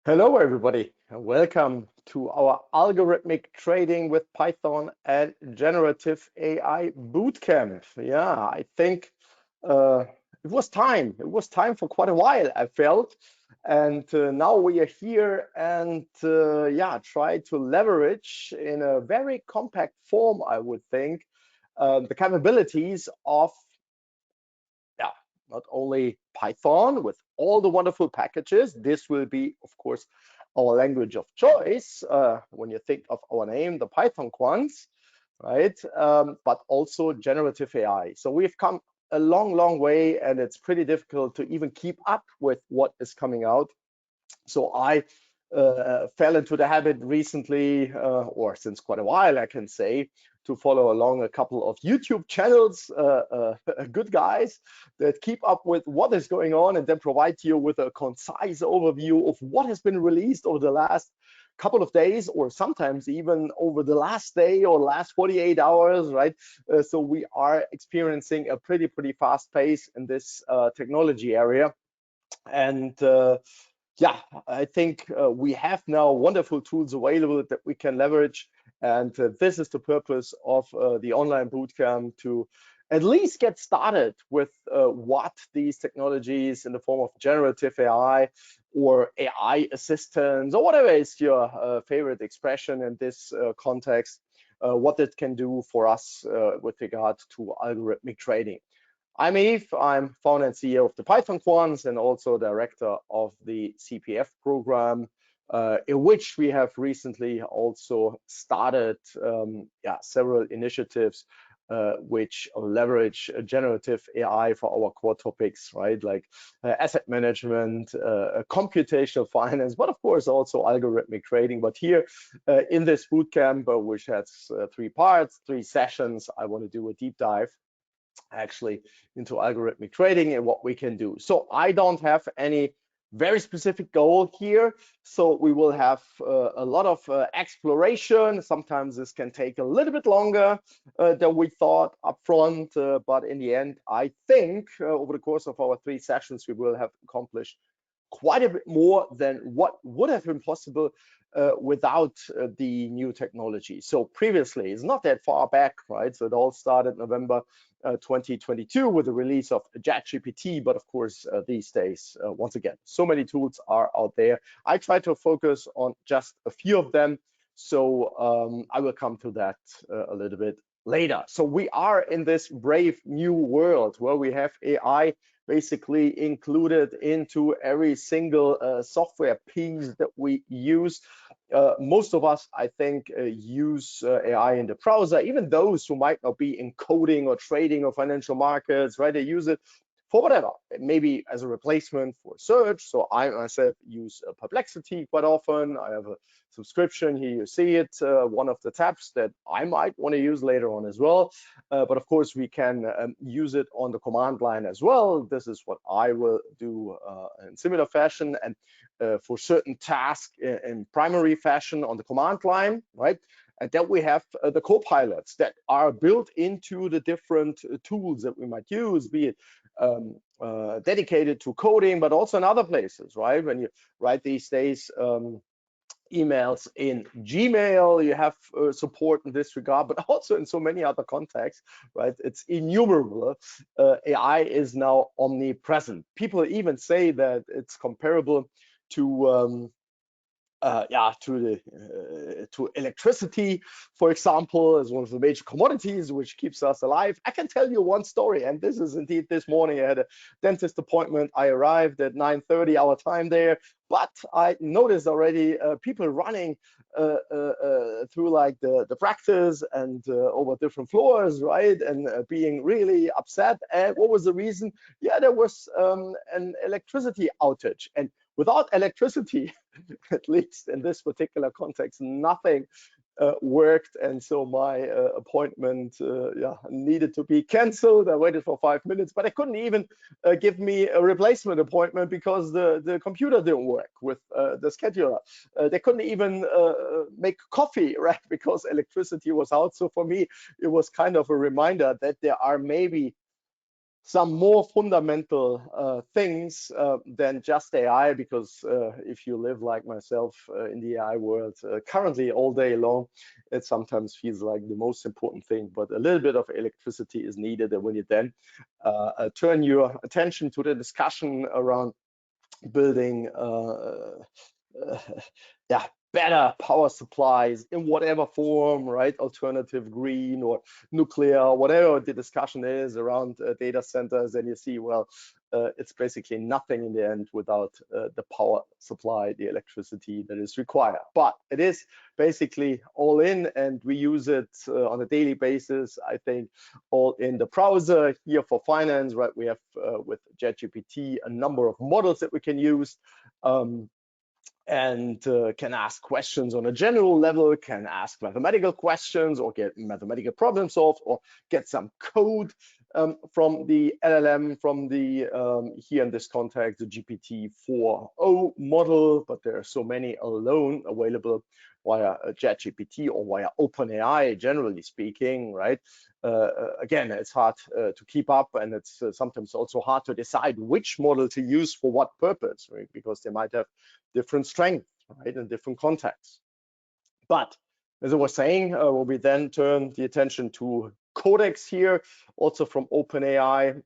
Hello, everybody, and welcome to our algorithmic trading with Python and generative AI bootcamp. Yeah, I think uh, it was time. It was time for quite a while, I felt. And now we are here and yeah, try to leverage in a very compact form, I would think, the capabilities of yeah, not only Python with all the wonderful packages. This will be, of course, our language of choice when you think of our name, the Python Quants, right? But also generative AI. So we've come a long, long way, and it's pretty difficult to even keep up with what is coming out. So I fell into the habit recently, or since quite a while, I can say, to follow along a couple of YouTube channels, good guys that keep up with what is going on and then provide you with a concise overview of what has been released over the last couple of days, or sometimes even over the last day or last 48 hours, right? So we are experiencing a pretty fast pace in this technology area. And yeah, I think we have now wonderful tools available that we can leverage. And this is the purpose of the online bootcamp, to at least get started with what these technologies in the form of generative AI or AI assistants, or whatever is your favorite expression in this context, what it can do for us with regard to algorithmic trading. I'm Eve. I'm founder and CEO of the Python Quants and also director of the CPF program, in which we have recently also started several initiatives which leverage generative AI for our core topics, right? Like asset management, computational finance, but of course also algorithmic trading. But here in this bootcamp, which has three parts, three sessions, I want to do a deep dive actually into algorithmic trading and what we can do. So I don't have any very specific goal here. So we will have a lot of exploration. Sometimes this can take a little bit longer than we thought upfront, but in the end, I think over the course of our three sessions, we will have accomplished quite a bit more than what would have been possible without the new technology. So previously, it's not that far back, right? So it all started November 2022 with the release of ChatGPT. But of course, these days, once again, so many tools are out there. I try to focus on just a few of them. So I will come to that a little bit later. So we are in this brave new world where we have AI basically included into every single software piece that we use. Most of us, I think, use AI in the browser, even those who might not be in coding or trading or financial markets, right? They use it for whatever, maybe as a replacement for search. So I myself use Perplexity quite often. I have a subscription here, you see it, one of the tabs that I might want to use later on as well. But of course, we can use it on the command line as well. This is what I will do in similar fashion, and for certain tasks in primary fashion on the command line, right? And then we have the co-pilots that are built into the different tools that we might use, be it dedicated to coding, but also in other places, right? When you write these days emails in Gmail, you have support in this regard, but also in so many other contexts, right? It's innumerable. AI is now omnipresent. People even say that it's comparable to to electricity, for example, as one of the major commodities which keeps us alive. I can tell you one story, and this is indeed this morning. I had a dentist appointment. I arrived at 9:30 our time there, but I noticed already people running through like the practice and over different floors, right, and being really upset. And what was the reason? Yeah, there was an electricity outage, and without electricity, at least in this particular context, nothing worked. And so my appointment needed to be canceled. I waited for 5 minutes, but I couldn't even give me a replacement appointment because the computer didn't work with the scheduler. They couldn't even make coffee, right, because electricity was out. So for me, it was kind of a reminder that there are maybe some more fundamental things than just AI, because if you live like myself in the AI world currently all day long, it sometimes feels like the most important thing, but a little bit of electricity is needed. And when you then turn your attention to the discussion around building uh, yeah, better power supplies in whatever form, right? Alternative green or nuclear, whatever the discussion is around data centers, and you see, well, it's basically nothing in the end without the power supply, the electricity that is required. But it is basically all in, and we use it on a daily basis. I think all in the browser here for finance, right? We have with ChatGPT a number of models that we can use. And can ask questions on a general level, can ask mathematical questions, or get mathematical problem solved, or get some code from the LLM, from the, here in this context, the GPT-4o model, but there are so many alone available via ChatGPT or via OpenAI, generally speaking, right? Again, it's hard to keep up, and it's sometimes also hard to decide which model to use for what purpose, right? Because they might have different strengths, right, in different contexts. But as I was saying, when we then turn the attention to codecs here, also from OpenAI,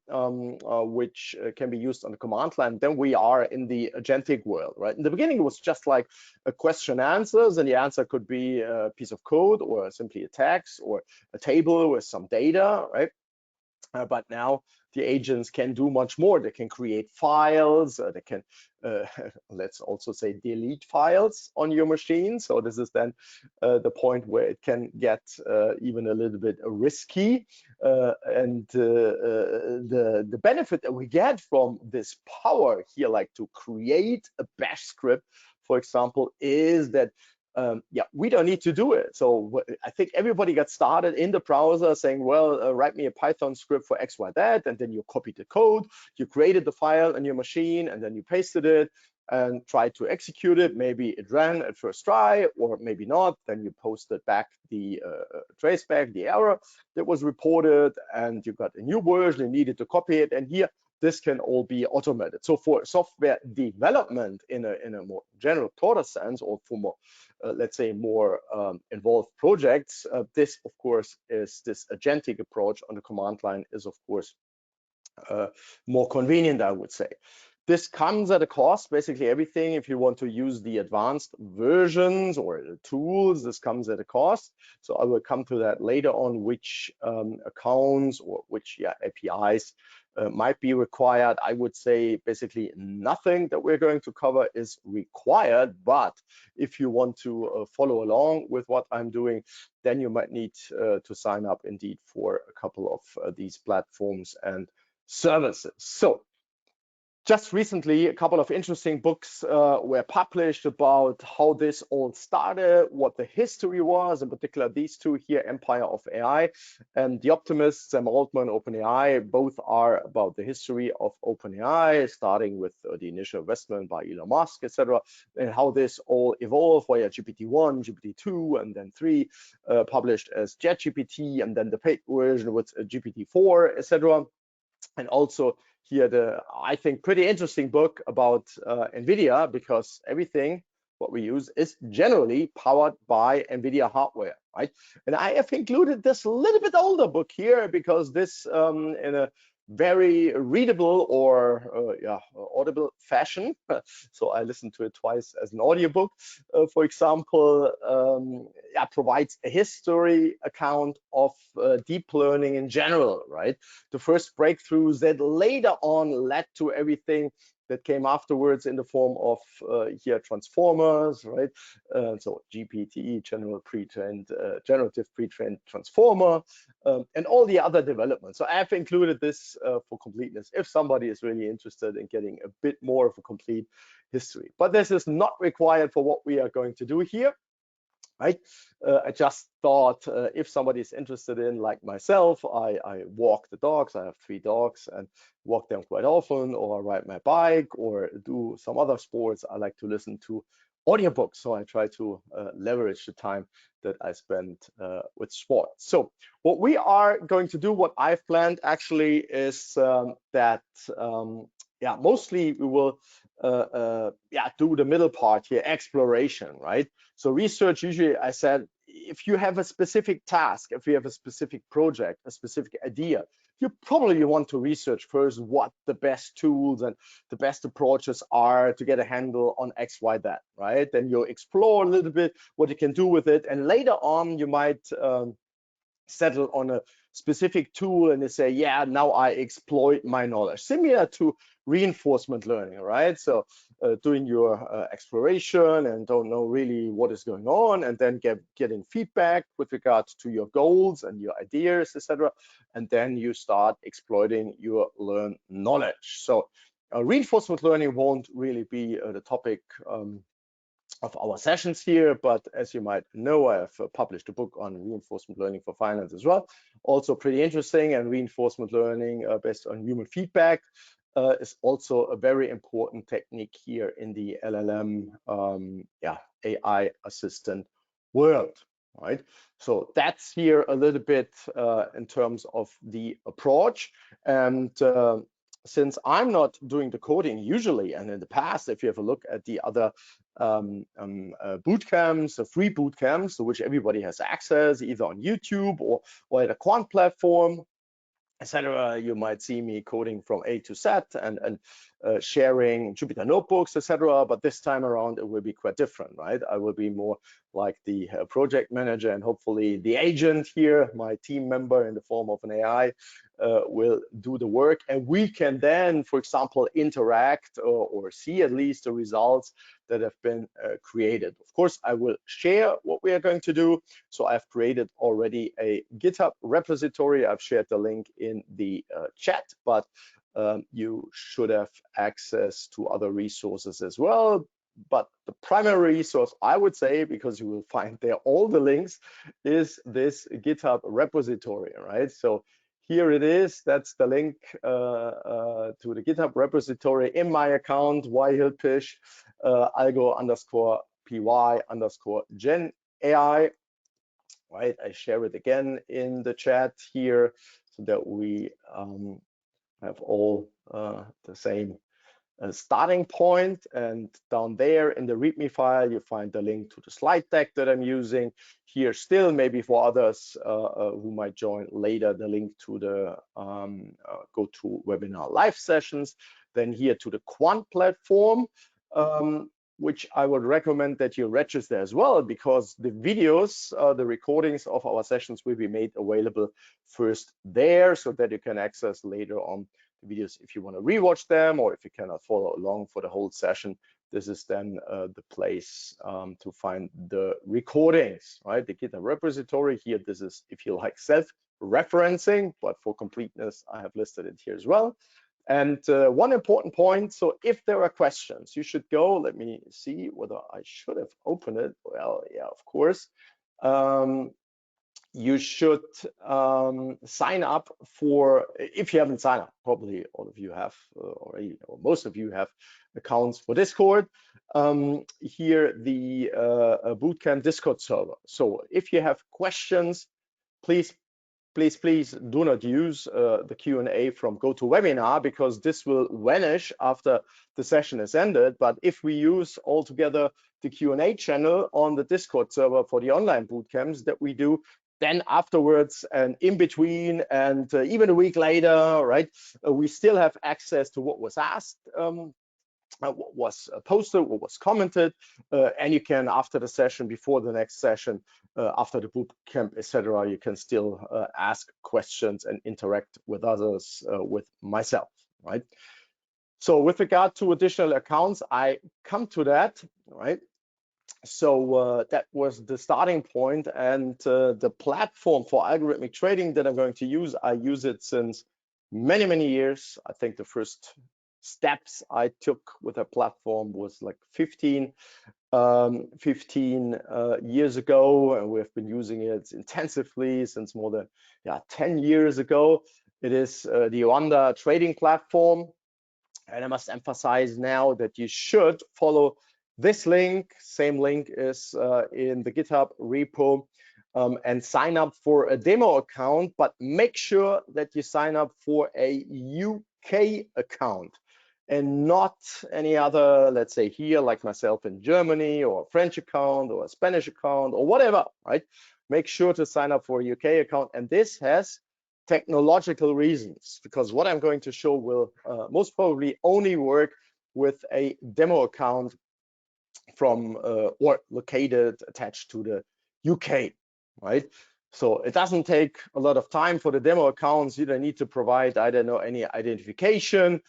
which can be used on the command line, then we are in the agentic world, right? In the beginning, it was just like a question answers, and the answer could be a piece of code or simply a text or a table with some data, right? But now the agents can do much more. They can create files. They can, let's also say, delete files on your machine. So this is then the point where it can get even a little bit risky. And the benefit that we get from this power here, like to create a bash script, for example, is that yeah, we don't need to do it. So I think everybody got started in the browser saying, well, write me a Python script for X, Y, Z, and then you copied the code, you created the file on your machine, and then you pasted it and tried to execute it. Maybe it ran at first try, or maybe not. Then you posted back the trace back the error that was reported, and you got a new version, you needed to copy it, and here this can all be automated. So for software development in a more general, broader sense, or for more let's say more involved projects, this of course is this agentic approach on the command line is of course more convenient, I would say. This comes at a cost. Basically everything, if you want to use the advanced versions or the tools, this comes at a cost. So I will come to that later on, which accounts or which APIs might be required. I would say basically nothing that we're going to cover is required, but if you want to follow along with what I'm doing, then you might need to sign up indeed for a couple of these platforms and services. So just recently, a couple of interesting books were published about how this all started, what the history was, in particular these two here, Empire of AI and The Optimist, Sam Altman, OpenAI. Both are about the history of OpenAI, starting with the initial investment by Elon Musk, etc., and how this all evolved via GPT-1, GPT-2, and then 3, published as ChatGPT, and then the paid version with GPT-4, etc. And also here the, I think, pretty interesting book about NVIDIA, because everything what we use is generally powered by NVIDIA hardware, right? And I have included this little bit older book here because this in a very readable or audible fashion. So I listened to it twice as an audiobook, for example, provides a history account of deep learning in general, right? The first breakthroughs that later on led to everything that came afterwards in the form of here transformers, right? So GPT, generative pre-trained transformer, and all the other developments. So I have included this for completeness if somebody is really interested in getting a bit more of a complete history. But this is not required for what we are going to do here. Right? I just thought if somebody is interested in, like myself, I walk the dogs. I have 3 dogs and walk them quite often, or ride my bike, or do some other sports. I like to listen to audiobook. So I try to leverage the time that I spend with sport. So what we are going to do, what I've planned actually is that yeah, mostly we will yeah, do the middle part here, exploration, right? So research, usually I said, if you have a specific task, if you have a specific project, a specific idea, you probably want to research first what the best tools and the best approaches are to get a handle on X, Y, that, right? Then you explore a little bit what you can do with it. And later on, you might settle on a specific tool and they say, yeah, now I exploit my knowledge. Similar to reinforcement learning, right? So doing your exploration and don't know really what is going on, and then getting feedback with regards to your goals and your ideas, etc. And then you start exploiting your learned knowledge. So reinforcement learning won't really be the topic of our sessions here, but as you might know, I have published a book on reinforcement learning for finance as well. Also pretty interesting, and reinforcement learning based on human feedback is also a very important technique here in the LLM yeah, AI assistant world, right? So that's here a little bit in terms of the approach. And since I'm not doing the coding usually, and in the past, if you have a look at the other boot camps, free boot camps, to which everybody has access, either on YouTube or at a quant platform, etc. You might see me coding from A to Z and sharing Jupyter notebooks, etc. But this time around, it will be quite different, right? I will be more like the project manager, and hopefully the agent here, my team member in the form of an AI, will do the work. And we can then, for example, interact or see at least the results that have been created. Of course, I will share what we are going to do. So I've created already a GitHub repository. I've shared the link in the chat, but you should have access to other resources as well. But the primary resource, I would say, because you will find there all the links, is this GitHub repository, right? So here it is. That's the link to the GitHub repository in my account, yhilpish, algo_py_GenAI, right? I share it again in the chat here so that we have all the same starting point. And down there in the README file, you find the link to the slide deck that I'm using. Here still, maybe for others who might join later, the link to the GoToWebinar live sessions. Then here to the Quant platform, which I would recommend that you register as well, because the videos, the recordings of our sessions will be made available first there, so that you can access later on the videos if you want to rewatch them, or if you cannot follow along for the whole session. This is then the place to find the recordings, right? The GitHub repository here. This is, if you like, self-referencing, but for completeness, I have listed it here as well. And one important point, so if there are questions, you should go, let me see whether I should have opened it. Well, yeah, of course. You should sign up for, if you haven't signed up, probably all of you have already, or most of you have accounts for Discord. Here, the Bootcamp Discord server. So if you have questions, please do not use the Q&A from GoToWebinar, because this will vanish after the session is ended. But if we use altogether the Q&A channel on the Discord server for the online bootcamps that we do, then afterwards and in between and even a week later, right, we still have access to what was asked, what was posted, what was commented, and you can, after the session, before the next session, after the boot camp, etc., you can still ask questions and interact with others, with myself, right? So with regard to additional accounts, I come to that, right? So that was the starting point, and the platform for algorithmic trading that I'm going to use, I use it since many years. I think the first steps I took with a platform was like 15 years ago, and we've been using it intensively since more than 10 years ago. It is the Oanda trading platform, and I must emphasize now that you should follow this link, same link is in the GitHub repo, and sign up for a demo account, but make sure that you sign up for a UK account and not any other, let's say here, like myself in Germany, or a French account or a Spanish account or whatever, right? Make sure to sign up for a UK account. And this has technological reasons, because what I'm going to show will most probably only work with a demo account from or located attached to the UK, right? So it doesn't take a lot of time for the demo accounts. You don't need to provide, I don't know, any identification.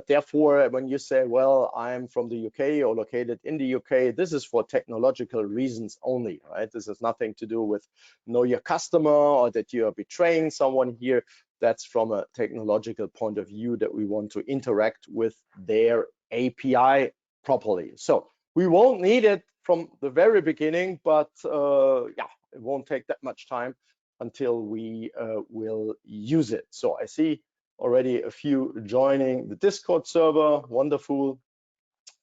Therefore, when you say, well, I'm from the UK or located in the UK, this is for technological reasons only, right? This has nothing to do with know your customer or that you are betraying someone here. That's from a technological point of view that we want to interact with their API properly. So we won't need it from the very beginning, but yeah, it won't take that much time until we will use it. So I see already a few joining the Discord server. Wonderful,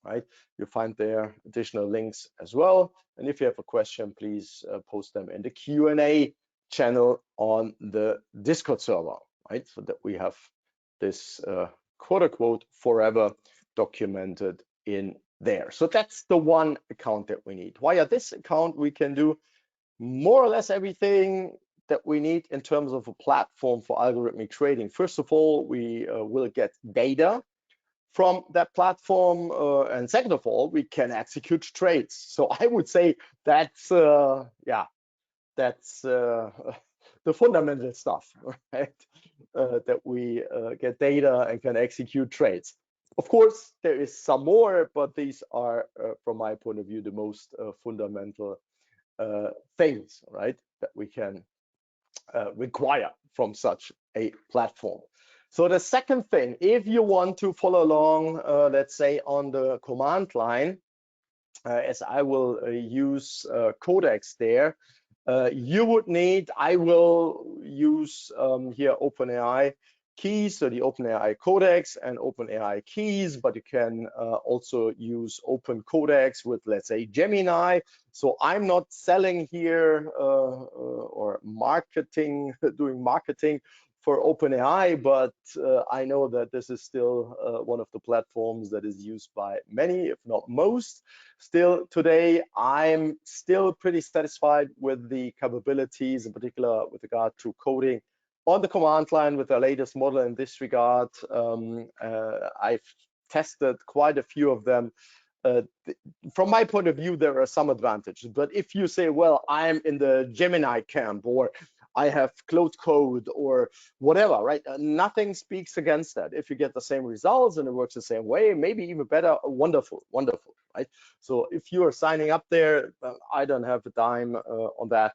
right? You'll find there additional links as well. And if you have a question, please post them in the Q&A channel on the Discord server, right? So that we have this quote unquote forever documented in there. So that's the one account that we need. Via this account, we can do more or less everything that we need in terms of a platform for algorithmic trading. First of all, we will get data from that platform, and second of all, we can execute trades. So I would say that's yeah, that's the fundamental stuff, right? That we get data and can execute trades. Of course, there is some more, but these are, from my point of view, the most fundamental things, right, that we can require from such a platform. So the second thing, if you want to follow along, let's say on the command line, as I will use Codex there, you would need, I will use here OpenAI keys, so the OpenAI Codex and OpenAI keys, but you can also use Open Codex with, let's say, Gemini. So I'm not selling here or marketing, doing marketing for OpenAI, but I know that this is still one of the platforms that is used by many, if not most. Still today, I'm still pretty satisfied with the capabilities, in particular with regard to coding on the command line with the latest model in this regard. I've tested quite a few of them. From my point of view, there are some advantages. But if you say, well, I'm in the Gemini camp, or I have Claude Code or whatever, right? Nothing speaks against that. If you get the same results and it works the same way, maybe even better, wonderful, wonderful, right? So if you are signing up there, I don't have a dime on that.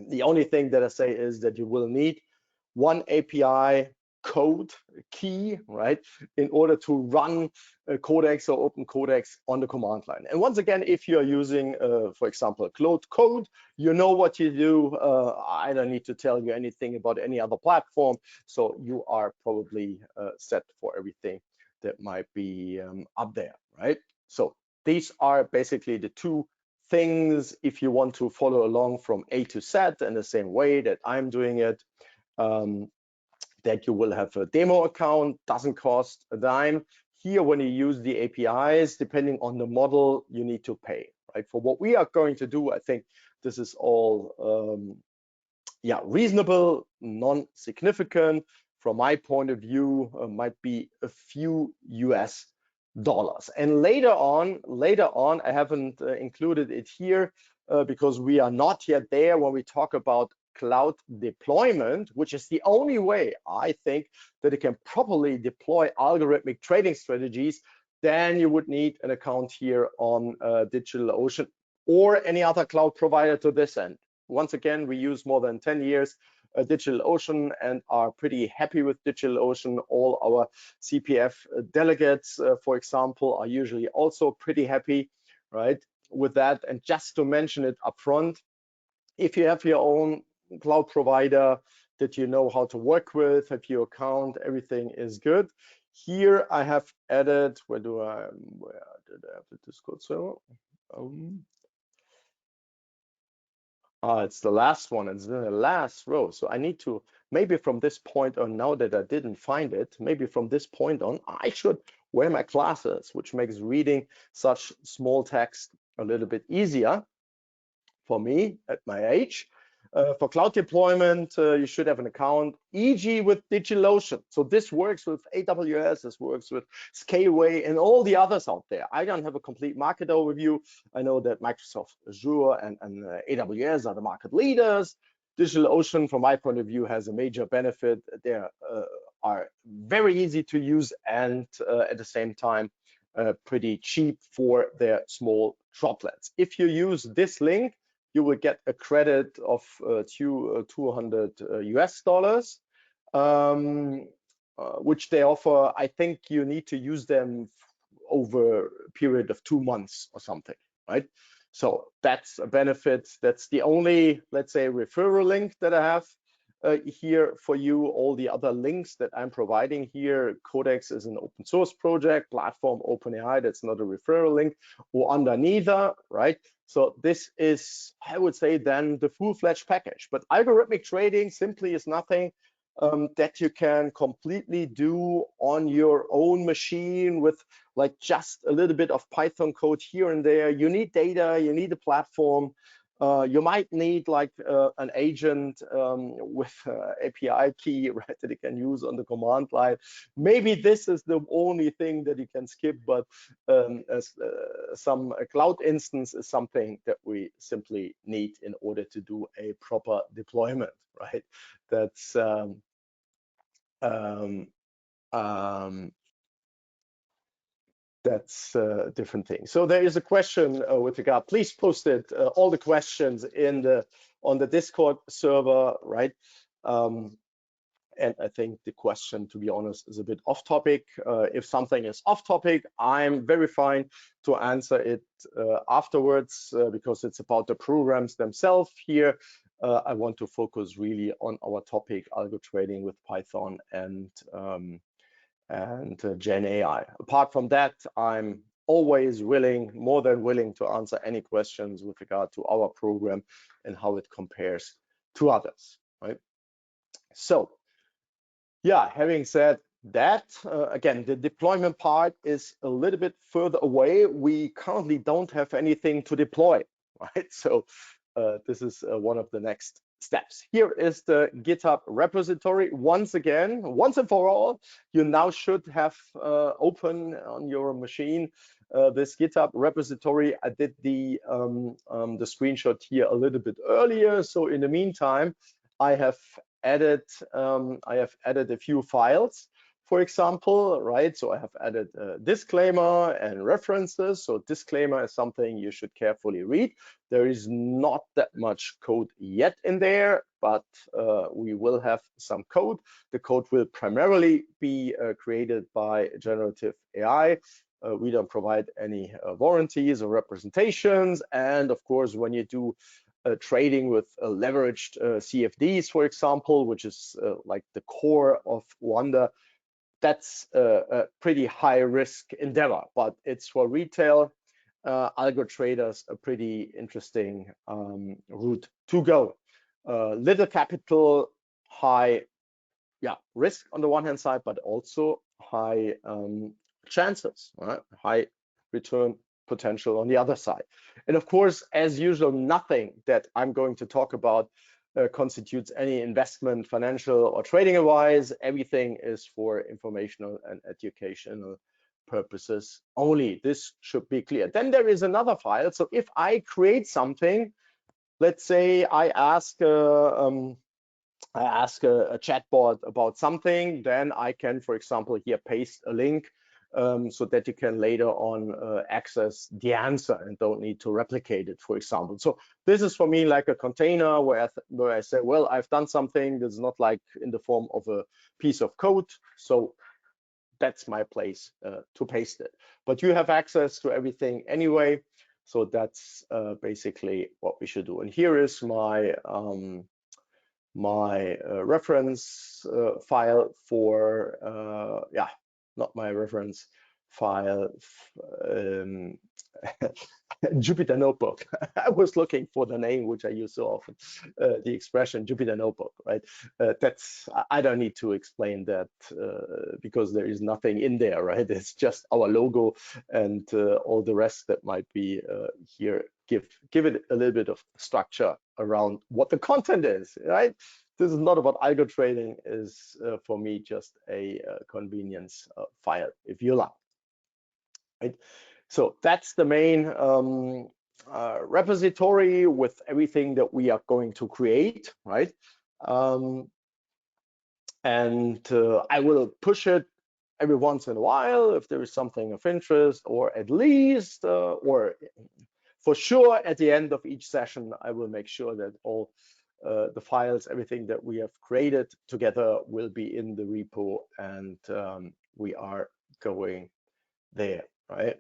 The only thing that I say is that you will need one API code key, right, in order to run a Codex or Open Codex on the command line. And once again, if you are using, for example, Claude Code, you know what you do. I don't need to tell you anything about any other platform. So you are probably set for everything that might be up there, right? So these are basically the two things if you want to follow along from A to Z in the same way that I'm doing it. That you will have a demo account, doesn't cost a dime. Here, when you use the APIs, depending on the model, you need to pay, right? For what we are going to do, I think this is all yeah, reasonable, non-significant. From my point of view, might be a few US dollars. And later on, I haven't included it here because we are not yet there when we talk about cloud deployment, which is the only way I think that it can properly deploy algorithmic trading strategies. Then you would need an account here on DigitalOcean or any other cloud provider to this end. Once again, we use more than 10 years DigitalOcean and are pretty happy with DigitalOcean. All our CPF delegates, for example, are usually also pretty happy, right, with that. And just to mention it up front, if you have your own cloud provider that you know how to work with, have your account, everything is good. Here I have added, where did I have the Discord server? It's the last one, it's in the last row. So I need to, maybe from this point on, now that I didn't find it, maybe from this point on, I should wear my glasses, which makes reading such small text a little bit easier for me at my age. For cloud deployment, you should have an account, e.g. with DigitalOcean. So this works with AWS, this works with Scaleway and all the others out there. I don't have a complete market overview. I know that Microsoft Azure and AWS are the market leaders. DigitalOcean, from my point of view, has a major benefit. They are very easy to use and at the same time, pretty cheap for their small droplets. If you use this link, you will get a credit of 200 US dollars, which they offer. I think you need to use them over a period of 2 months or something, right? So that's a benefit. That's the only, let's say, referral link that I have here for you. All the other links that I'm providing here, Codex is an open source project, platform OpenAI, that's not a referral link, Oanda neither, right? So this is, I would say, then the full-fledged package. But algorithmic trading simply is nothing that you can completely do on your own machine with like just a little bit of Python code here and there. You need data, you need a platform. You might need like an agent with API key, right, that you can use on the command line. Maybe this is the only thing that you can skip, but some cloud instance is something that we simply need in order to do a proper deployment, right? That's that's a different thing. So there is a question with regard. Please post it, all the questions in the on the Discord server, right? And I think the question, to be honest, is a bit off topic. If something is off topic, I'm very fine to answer it afterwards because it's about the programs themselves here. I want to focus really on our topic, algo trading with Python and GenAI. Apart from that, I'm always willing, more than willing, to answer any questions with regard to our program and how it compares to others, right? So, yeah, having said that, again, the deployment part is a little bit further away. We currently don't have anything to deploy, right? So this is one of the next steps. Here is the GitHub repository. Once again, once and for all, you now should have open on your machine this GitHub repository. I did the screenshot here a little bit earlier. So in the meantime, I have added a few files, for example, right? So I have added a disclaimer and references. So disclaimer is something you should carefully read. There is not that much code yet in there, but we will have some code. The code will primarily be created by Generative AI. We don't provide any warranties or representations. And of course, when you do trading with leveraged CFDs, for example, which is like the core of Oanda, that's a pretty high risk endeavor, but it's for retail algo traders a pretty interesting route to go. Little capital, high risk on the one hand side, but also high chances, right? High return potential on the other side. And of course, as usual, nothing that I'm going to talk about constitutes any investment, financial or trading advice. Everything is for informational and educational purposes only. This should be clear. Then there is another file. So if I create something, let's say I ask a chatbot about something, then I can, for example, here paste a link so that you can later on access the answer and don't need to replicate it, for example. So this is for me like a container where I say, well, I've done something that's not like in the form of a piece of code. So that's my place to paste it. But you have access to everything anyway. So that's basically what we should do. And here is my reference file for not my reference file, Jupyter Notebook. I was looking for the name which I use so often, the expression Jupyter Notebook, right? I don't need to explain that because there is nothing in there, right? It's just our logo and all the rest that might be here. Give it a little bit of structure around what the content is, right? This is not about algo trading. Is for me just a convenience file, if you like. Right? So that's the main repository with everything that we are going to create, right? And I will push it every once in a while if there is something of interest, or at least, or for sure at the end of each session, I will make sure that all the files, everything that we have created together will be in the repo, and we are going there, right?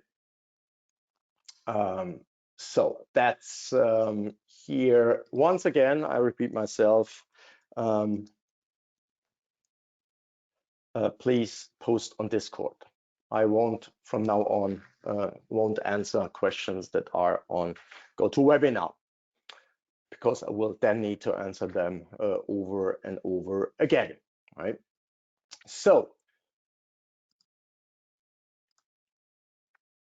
So that's here. Once again, I repeat myself. Please post on Discord. I won't, from now on, won't answer questions that are on GoToWebinar, because I will then need to answer them over and over again, right? So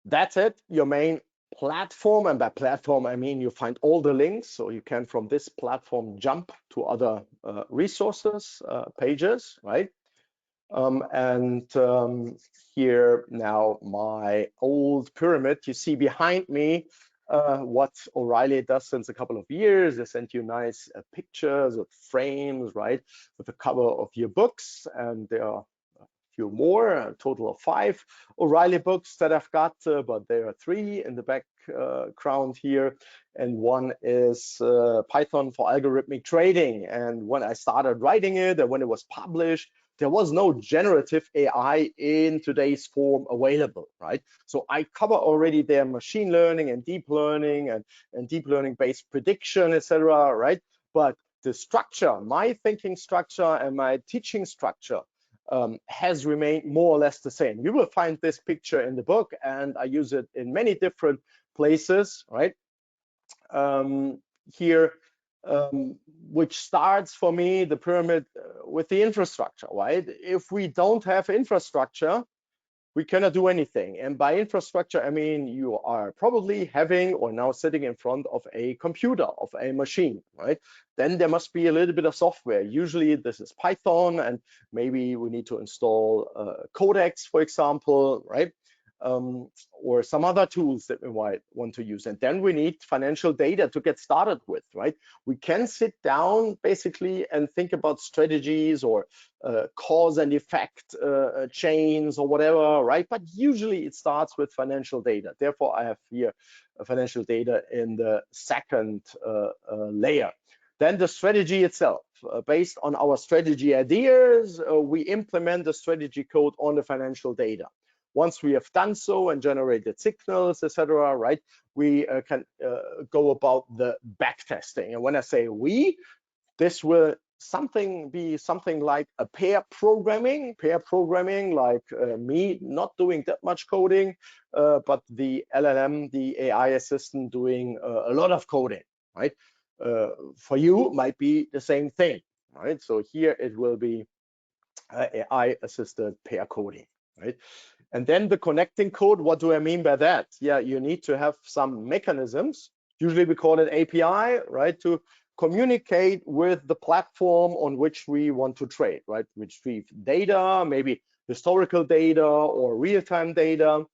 that's it, your main platform. And by platform, I mean you find all the links. So you can, from this platform, jump to other resources, pages, right? Here now my old pyramid. You see behind me what O'Reilly does since a couple of years. They send you nice pictures of frames, right, with the cover of your books, and there are few more, a total of 5 O'Reilly books that I've got, but there are 3 in the background here, and one is Python for algorithmic trading. And when I started writing it and when it was published, there was no generative AI in today's form available, right? So I cover already their machine learning and deep learning and deep learning based prediction, etc., right? But the structure, my thinking structure and my teaching structure has remained more or less the same. You will find this picture in the book, and I use it in many different places, right? Here, which starts for me, the pyramid, with the infrastructure, right? If we don't have infrastructure, we cannot do anything. And by infrastructure, I mean you are probably having or now sitting in front of a computer, of a machine, right? Then there must be a little bit of software. Usually this is Python, and maybe we need to install Codex, for example, right? Or some other tools that we might want to use. And then we need financial data to get started with, right? We can sit down basically and think about strategies or cause and effect chains or whatever, right? But usually it starts with financial data. Therefore, I have here financial data in the second layer. Then the strategy itself, based on our strategy ideas, we implement the strategy code on the financial data. Once we have done so and generated signals, etc., right, we can go about the backtesting. And when I say we, this will be something like a pair programming, like me not doing that much coding, but the LLM, the AI assistant, doing a lot of coding, right? For you, might be the same thing, right? So here it will be AI assisted pair coding, right? And then the connecting code, what do I mean by that? Yeah, you need to have some mechanisms. Usually we call it API, right? To communicate with the platform on which we want to trade, right? Retrieve data, maybe historical data or real-time data,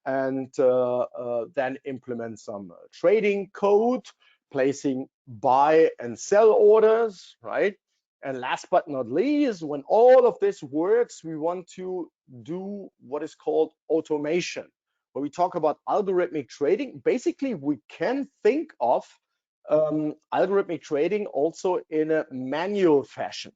and then implement some trading code, placing buy and sell orders, right? And last but not least, when all of this works, we want to do what is called automation. When we talk about algorithmic trading, basically we can think of algorithmic trading also in a manual fashion.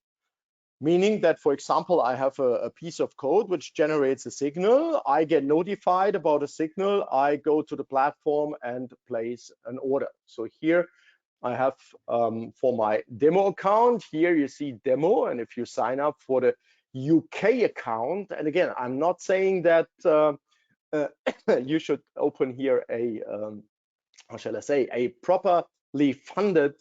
Meaning that, for example, I have a piece of code which generates a signal. I get notified about a signal. I go to the platform and place an order. So here I have for my demo account, here you see demo, and if you sign up for the UK account. And again, I'm not saying that you should open here a how shall I say, a properly funded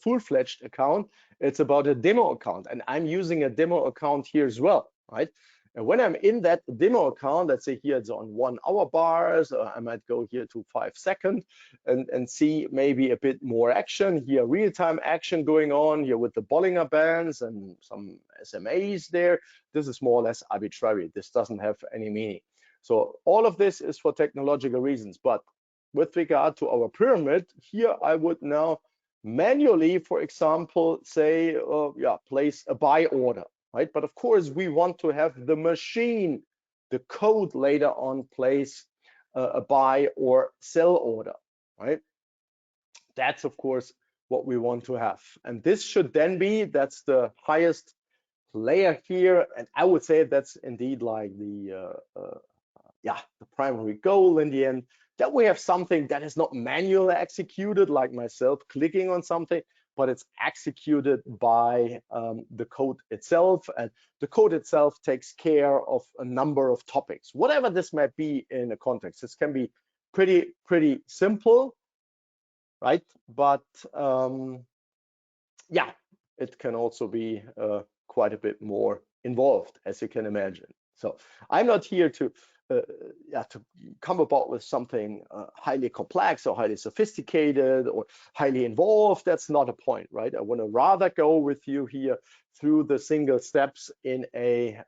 full-fledged account. It's about a demo account, and I'm using a demo account here as well, right? And when I'm in that demo account, let's say here it's on 1 hour bars, I might go here to 5 seconds and see maybe a bit more action here, real-time action going on here with the Bollinger Bands and some SMAs there. This is more or less arbitrary. This doesn't have any meaning. So all of this is for technological reasons, but with regard to our pyramid, here I would now manually, for example, say, place a buy order, right? But of course, we want to have the machine, the code later on place a buy or sell order, right? That's of course what we want to have. And this should then be, that's the highest layer here. And I would say that's indeed like the primary goal in the end, that we have something that is not manually executed, like myself clicking on something, but it's executed by the code itself. And the code itself takes care of a number of topics, whatever this might be in a context. This can be pretty simple, right? But yeah, it can also be quite a bit more involved, as you can imagine. So I'm not here to come about with something highly complex or highly sophisticated or highly involved. That's not a point, right? I want to rather go with you here through the single steps in a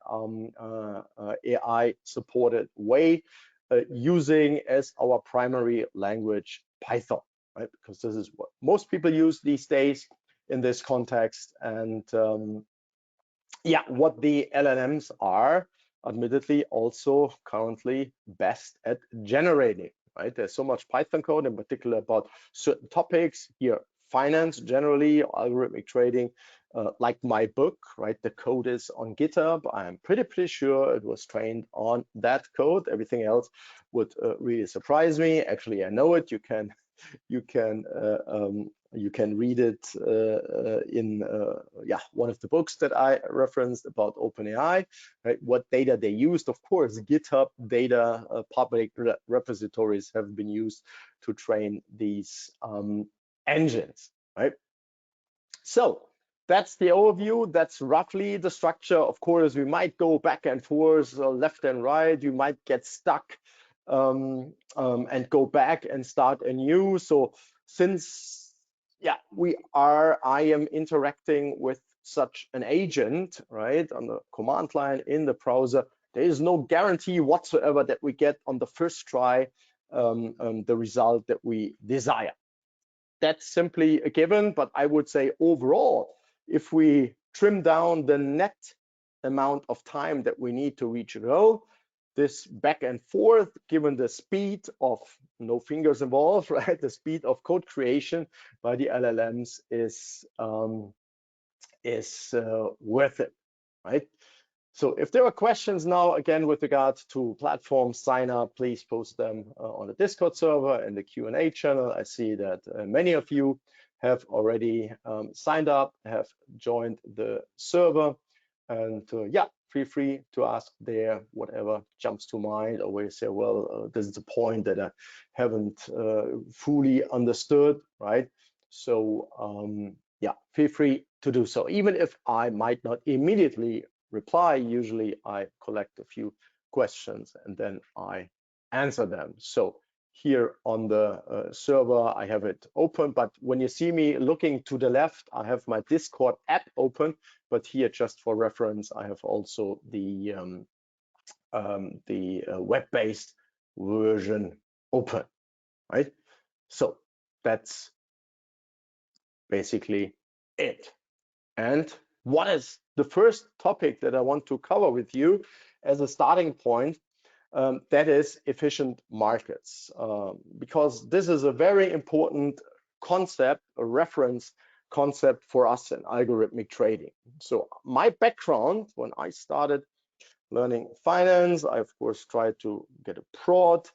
AI supported way, using as our primary language Python, right? Because this is what most people use these days in this context. And what the LLMs are admittedly also currently best at generating, right? There's so much Python code in particular about certain topics here, finance generally, algorithmic trading, like my book, right? The code is on GitHub. I'm pretty sure it was trained on that code. Everything else would really surprise me. Actually, I know it. You can read it in one of the books that I referenced about OpenAI, right? What data they used. Of course, GitHub data, public repositories have been used to train these engines, right? So that's the overview. That's roughly the structure. Of course, we might go back and forth, left and right. You might get stuck and go back and start anew. So since I am interacting with such an agent, right, on the command line in the browser, there is no guarantee whatsoever that we get on the first try the result that we desire. That's simply a given, but I would say overall, if we trim down the net amount of time that we need to reach a goal, this back and forth, given the speed of no fingers involved, right? The speed of code creation by the LLMs is worth it, right? So if there are questions now, again, with regard to platform sign up, please post them on the Discord server and the Q&A channel. I see that many of you have already signed up, have joined the server, and feel free to ask there whatever jumps to mind, or where you say, well, this is a point that I haven't fully understood, right? So feel free to do so. Even if I might not immediately reply, usually I collect a few questions and then I answer them. So here on the server, I have it open, but when you see me looking to the left, I have my Discord app open, but here, just for reference, I have also the web-based version open, right? So that's basically it. And what is the first topic that I want to cover with you as a starting point? That is efficient markets, because this is a very important concept, a reference concept for us in algorithmic trading. So my background, when I started learning finance, I of course tried to get a broad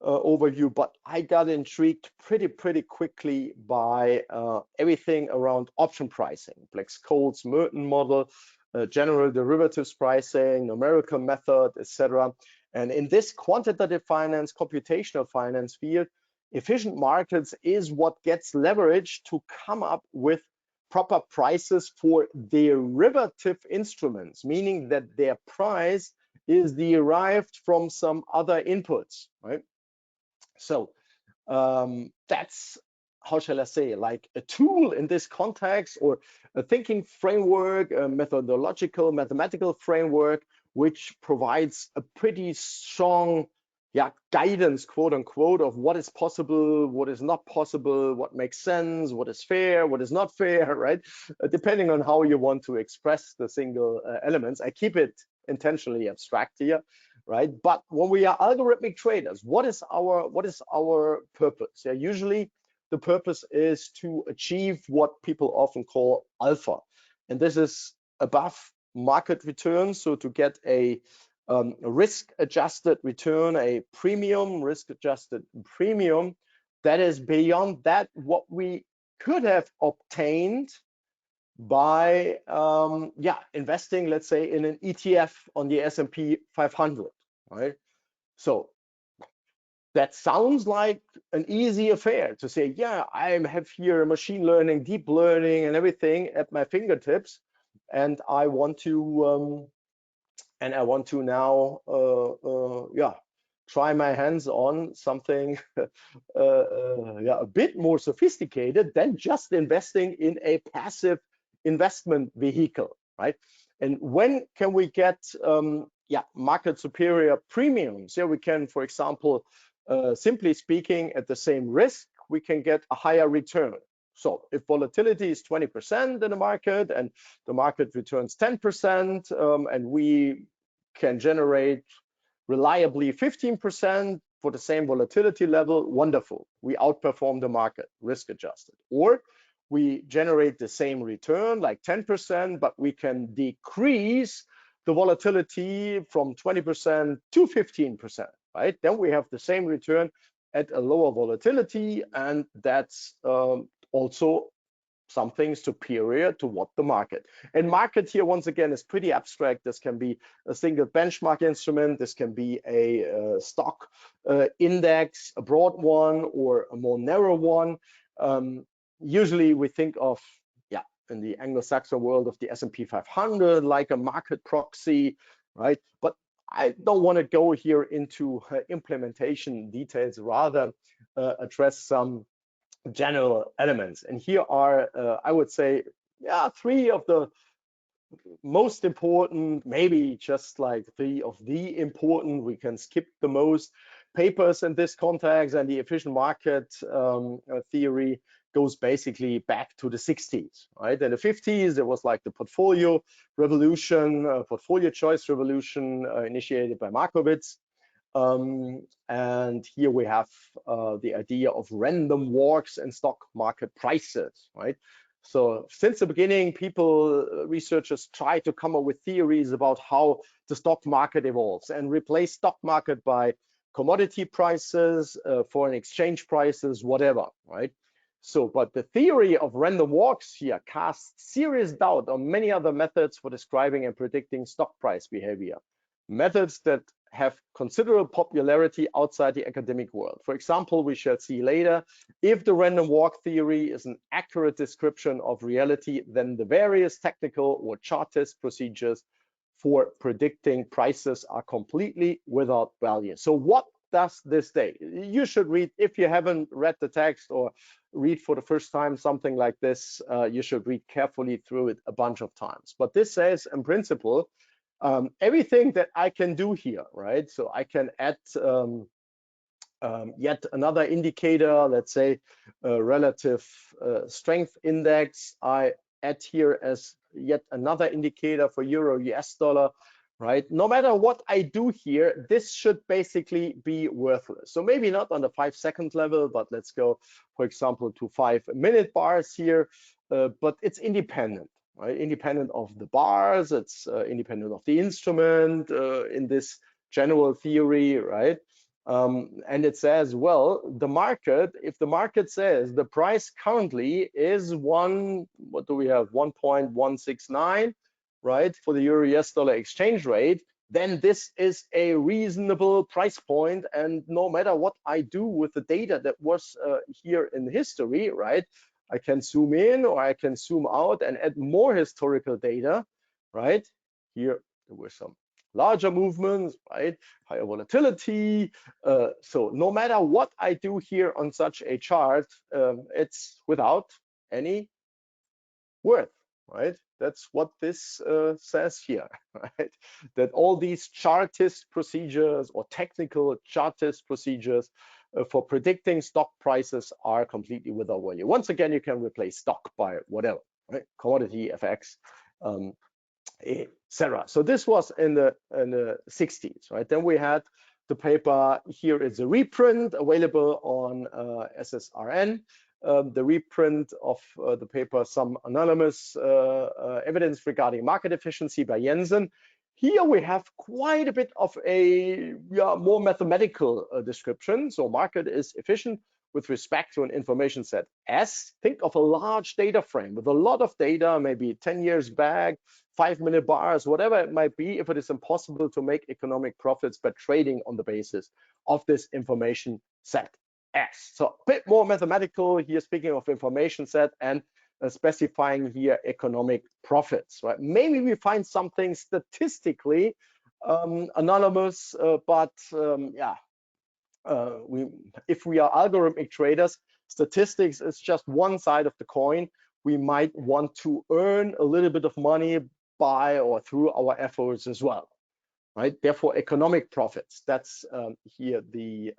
overview, but I got intrigued pretty quickly by everything around option pricing, Black-Scholes Merton model, general derivatives pricing, numerical method, etc. And in this quantitative finance, computational finance field, efficient markets is what gets leveraged to come up with proper prices for derivative instruments, meaning that their price is derived from some other inputs, right? So that's, how shall I say, like a tool in this context, or a thinking framework, a methodological, mathematical framework, which provides a pretty strong, yeah, guidance, quote unquote, of what is possible, what is not possible, what makes sense, what is fair, what is not fair, right? Depending on how you want to express the single elements. I keep it intentionally abstract here, right? But when we are algorithmic traders, what is our purpose? Yeah, usually the purpose is to achieve what people often call alpha, and this is above market return. So to get a risk-adjusted return, a premium, risk-adjusted premium that is beyond that what we could have obtained by investing, let's say, in an ETF on the S&P 500, right? So that sounds like an easy affair to say, yeah, I have here machine learning, deep learning, and everything at my fingertips, and I want to now try my hands on something a bit more sophisticated than just investing in a passive investment vehicle, right? And when can we get market superior premiums? Yeah, we can, for example, simply speaking, at the same risk, we can get a higher return. So if volatility is 20% in the market and the market returns 10%, and we can generate reliably 15% for the same volatility level, wonderful. We outperform the market, risk adjusted. Or we generate the same return, like 10%, but we can decrease the volatility from 20% to 15%, right? Then we have the same return at a lower volatility, and that's also something superior to what the market. And market here, once again, is pretty abstract. This can be a single benchmark instrument. This can be a stock index, a broad one or a more narrow one. Usually we think of, in the Anglo-Saxon world, of the S&P 500 like a market proxy, right? But I don't want to go here into implementation details, rather address some general elements. And here are, I would say, three of the most important, maybe just like three of the important, we can skip the most papers in this context. And the efficient market theory goes basically back to the 60s, right? In the 50s, there was like the portfolio revolution, portfolio choice revolution initiated by Markowitz. And here we have the idea of random walks in stock market prices, right? So since the beginning, researchers try to come up with theories about how the stock market evolves and replace stock market by commodity prices, foreign exchange prices, whatever, right? So, but the theory of random walks here casts serious doubt on many other methods for describing and predicting stock price behavior, methods that have considerable popularity outside the academic world. For example, we shall see later, if the random walk theory is an accurate description of reality, then the various technical or chartist procedures for predicting prices are completely without value. So what does this say? You should read, if you haven't read the text or read for the first time something like this, you should read carefully through it a bunch of times. But this says, in principle, everything that I can do here, right? So I can add yet another indicator, let's say relative strength index. I add here as yet another indicator for euro, US dollar, right? No matter what I do here, this should basically be worthless. So maybe not on the 5-second level, but let's go, for example, to 5-minute bars here, but it's independent. Right? Independent of the bars, it's independent of the instrument in this general theory, right? And it says, well, the market, if the market says the price currently is what do we have, 1.169, right, for the euro-US dollar exchange rate, then this is a reasonable price point. And no matter what I do with the data that was here in history, right, I can zoom in or I can zoom out and add more historical data, right? Here there were some larger movements, right? Higher volatility. So no matter what I do here on such a chart, it's without any worth, right? That's what this says here, right? That all these chartist procedures or technical chartist procedures for predicting stock prices are completely without value. Once again, you can replace stock by whatever, right? Commodity, FX, etc. So this was in the 60s, right? Then we had the paper. Here is a reprint available on SSRN. The reprint of the paper, Some Anonymous Evidence Regarding Market Efficiency by Jensen. Here we have quite a bit of a more mathematical description. So market is efficient with respect to an information set S. Think of a large data frame with a lot of data, maybe 10 years back, 5-minute bars, whatever it might be, if it is impossible to make economic profits by trading on the basis of this information set S. So a bit more mathematical here, speaking of information set and specifying here economic profits, right? Maybe we find something statistically anonymous, but if we are algorithmic traders, statistics is just one side of the coin. We might want to earn a little bit of money by or through our efforts as well, right? Therefore, economic profits, that's here the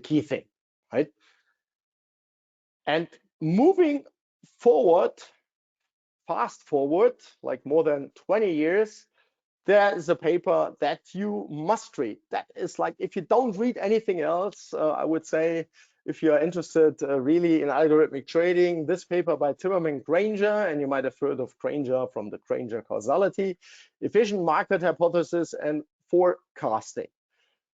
key thing, right? And moving forward, fast forward, like more than 20 years, there is a paper that you must read. That is like, if you don't read anything else, I would say, if you are interested really in algorithmic trading, this paper by Timmerman Granger, and you might have heard of Granger from the Granger causality, efficient market hypothesis and forecasting.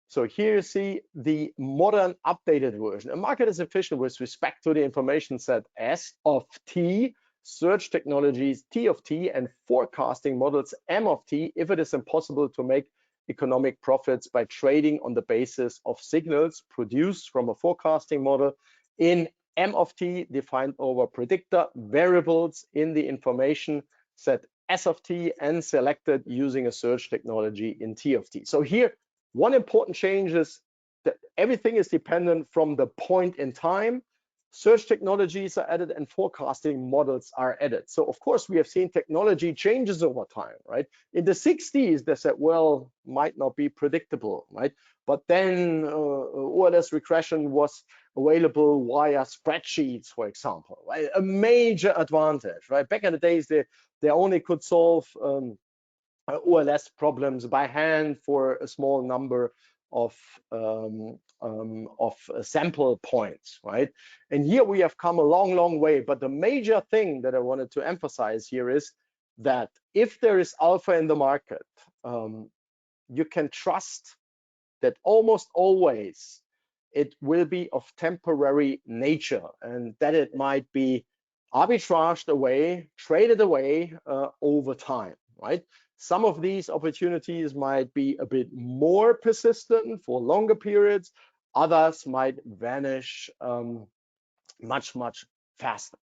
So here you see the modern updated version. A market is efficient with respect to the information set S of T, search technologies T of T, and forecasting models M of T if it is impossible to make economic profits by trading on the basis of signals produced from a forecasting model in M of T defined over predictor variables in the information set S of T and selected using a search technology in T of T. So here, one important change is that everything is dependent from the point in time. Search technologies are added and forecasting models are added. So of course, we have seen technology changes over time, right? In the 60s, they said, well, might not be predictable, right? But then OLS regression was available via spreadsheets, for example, right? A major advantage, right? Back in the days, they only could solve OLS problems by hand for a small number of sample points, right? And here we have come a long, long way. But the major thing that I wanted to emphasize here is that if there is alpha in the market, you can trust that almost always it will be of temporary nature and that it might be arbitraged away, traded away over time, right? Some of these opportunities might be a bit more persistent for longer periods. Others might vanish much, much faster,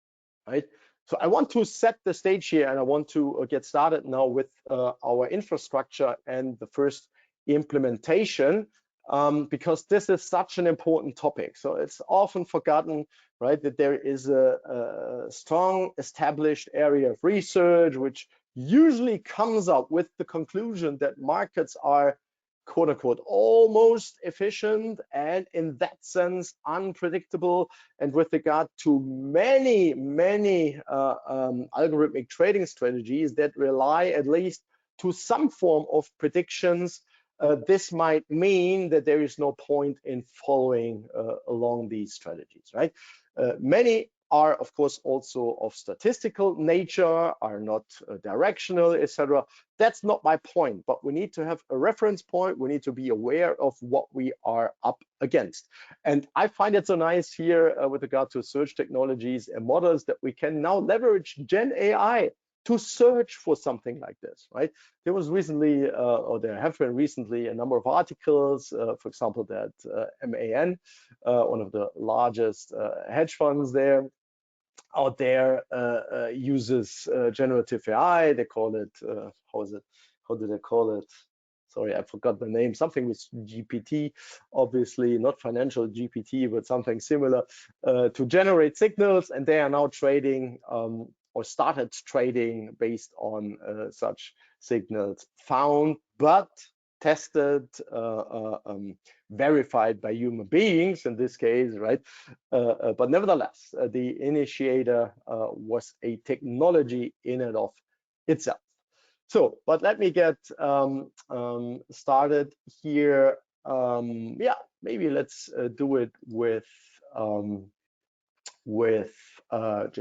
right? So I want to set the stage here and I want to get started now with our infrastructure and the first implementation because this is such an important topic. So it's often forgotten, right, that there is a strong established area of research which usually comes up with the conclusion that markets are quote unquote almost efficient and in that sense unpredictable. And with regard to many algorithmic trading strategies that rely at least to some form of predictions, this might mean that there is no point in following along these strategies, right? Many are, of course, also of statistical nature, are not directional, etc. That's not my point, but we need to have a reference point. We need to be aware of what we are up against. And I find it so nice here with regard to search technologies and models that we can now leverage GenAI to search for something like this, right? There was recently, or there have been recently, a number of articles, for example, that MAN, one of the largest hedge funds there, out there uses generative AI. They call it, how do they call it? Sorry, I forgot the name. Something with GPT, obviously not financial GPT, but something similar, to generate signals. And they are now trading or started trading based on such signals found, but tested, verified by human beings in this case, right? But nevertheless, the initiator was a technology in and of itself. So, but let me get started here. Yeah, maybe let's do it with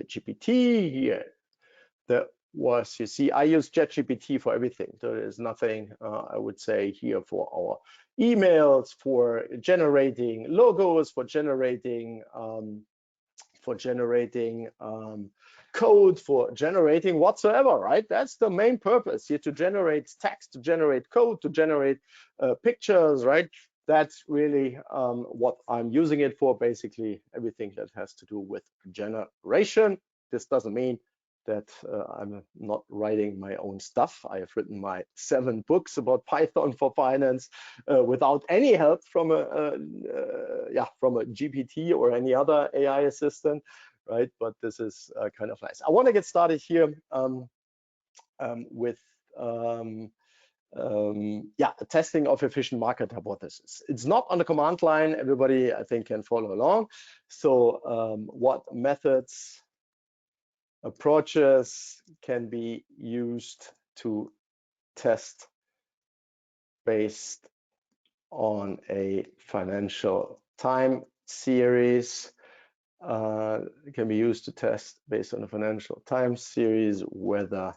GPT here. That was, you see, I use ChatGPT for everything. There is nothing, I would say, here for our emails, for generating logos, for generating code, for generating whatsoever, right? That's the main purpose here, to generate text, to generate code, to generate pictures, right? That's really what I'm using it for, basically everything that has to do with generation. This doesn't mean that I'm not writing my own stuff. I have written my 7 books about Python for finance without any help from a GPT or any other AI assistant, right? But this is kind of nice. I want to get started here with the testing of efficient market hypothesis. It's not on the command line. Everybody, I think, can follow along. So what methods, approaches can be used to test based on a financial time series? Can be used to test based on a financial time series whether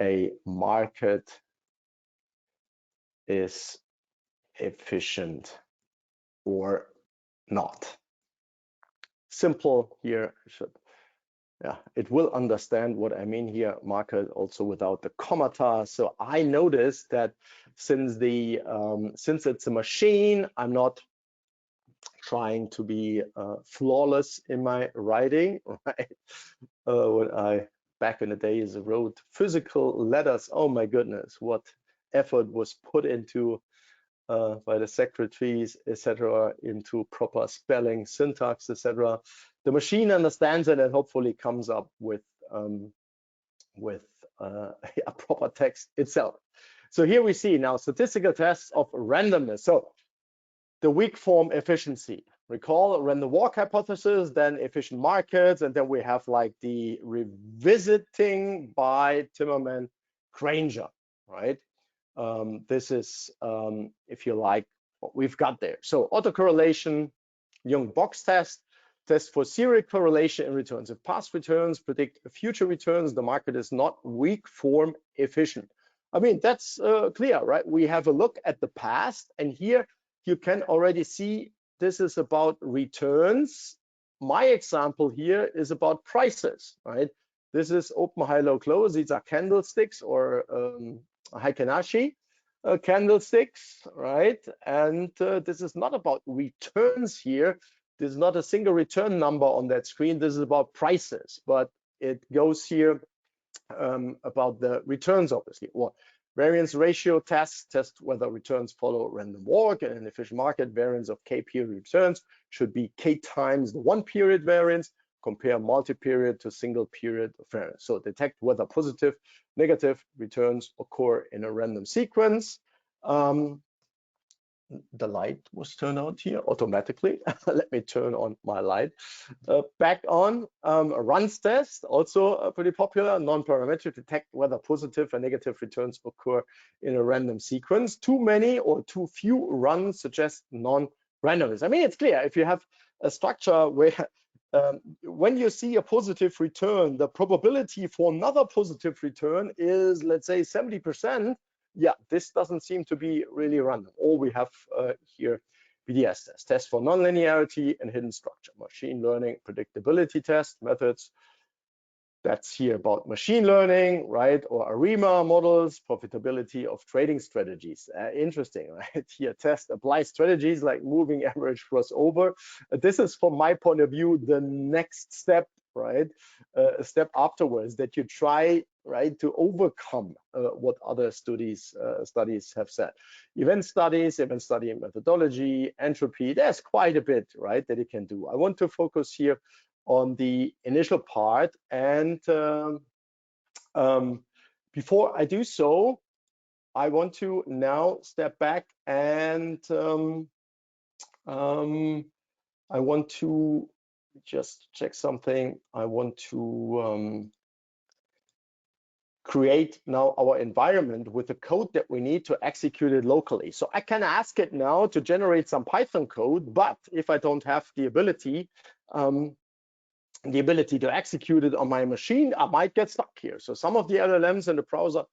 a market is efficient or not. Simple here. It will understand what I mean here, market, also without the commata. So I noticed that since it's a machine, I'm not trying to be flawless in my writing, right? When I back in the days wrote physical letters, oh my goodness, what effort was put into by the secretaries, etc., into proper spelling, syntax, etc. The machine understands it and hopefully comes up with a proper text itself. So here we see now statistical tests of randomness. So the weak form efficiency. Recall random walk hypothesis, then efficient markets, and then we have like the revisiting by Timmerman Granger, right? This is, if you like, what we've got there. So autocorrelation, Young box test for serial correlation in returns. If past returns predict future returns, the market is not weak form efficient. I mean, that's clear, right? We have a look at the past, and here you can already see this is about returns. My example here is about prices, right? This is open, high, low, close. These are candlesticks or Heikin-Ashi candlesticks, right? And this is not about returns here. This is not a single return number on that screen. This is about prices, but it goes here about the returns, obviously. Well, variance ratio test whether returns follow random walk. In an efficient market, variance of k period returns should be k times the 1 period variance. Compare multi-period to single period variance. So detect whether positive, negative returns occur in a random sequence. The light was turned on here automatically. Let me turn on my light. Back on. A runs test, also pretty popular, non-parametric, detect whether positive and negative returns occur in a random sequence. Too many or too few runs suggest non-randomness. I mean, it's clear if you have a structure where when you see a positive return, the probability for another positive return is, let's say, 70%. Yeah, this doesn't seem to be really random. Or we have here BDS test for nonlinearity and hidden structure, machine learning predictability test methods. That's here about machine learning, right? Or ARIMA models, profitability of trading strategies. Interesting, right? Here, test, apply strategies like moving average crossover. This is, from my point of view, the next step, right? A step afterwards that you try, right, to overcome what other studies have said. Event study methodology, entropy. There's quite a bit, right, that you can do. I want to focus here on the initial part, and before I do so, I want to now step back and I want to just check something. I want to create now our environment with the code that we need to execute it locally. So I can ask it now to generate some Python code, but if I don't have the ability to execute it on my machine, I might get stuck here. So some of the LLMs in the browser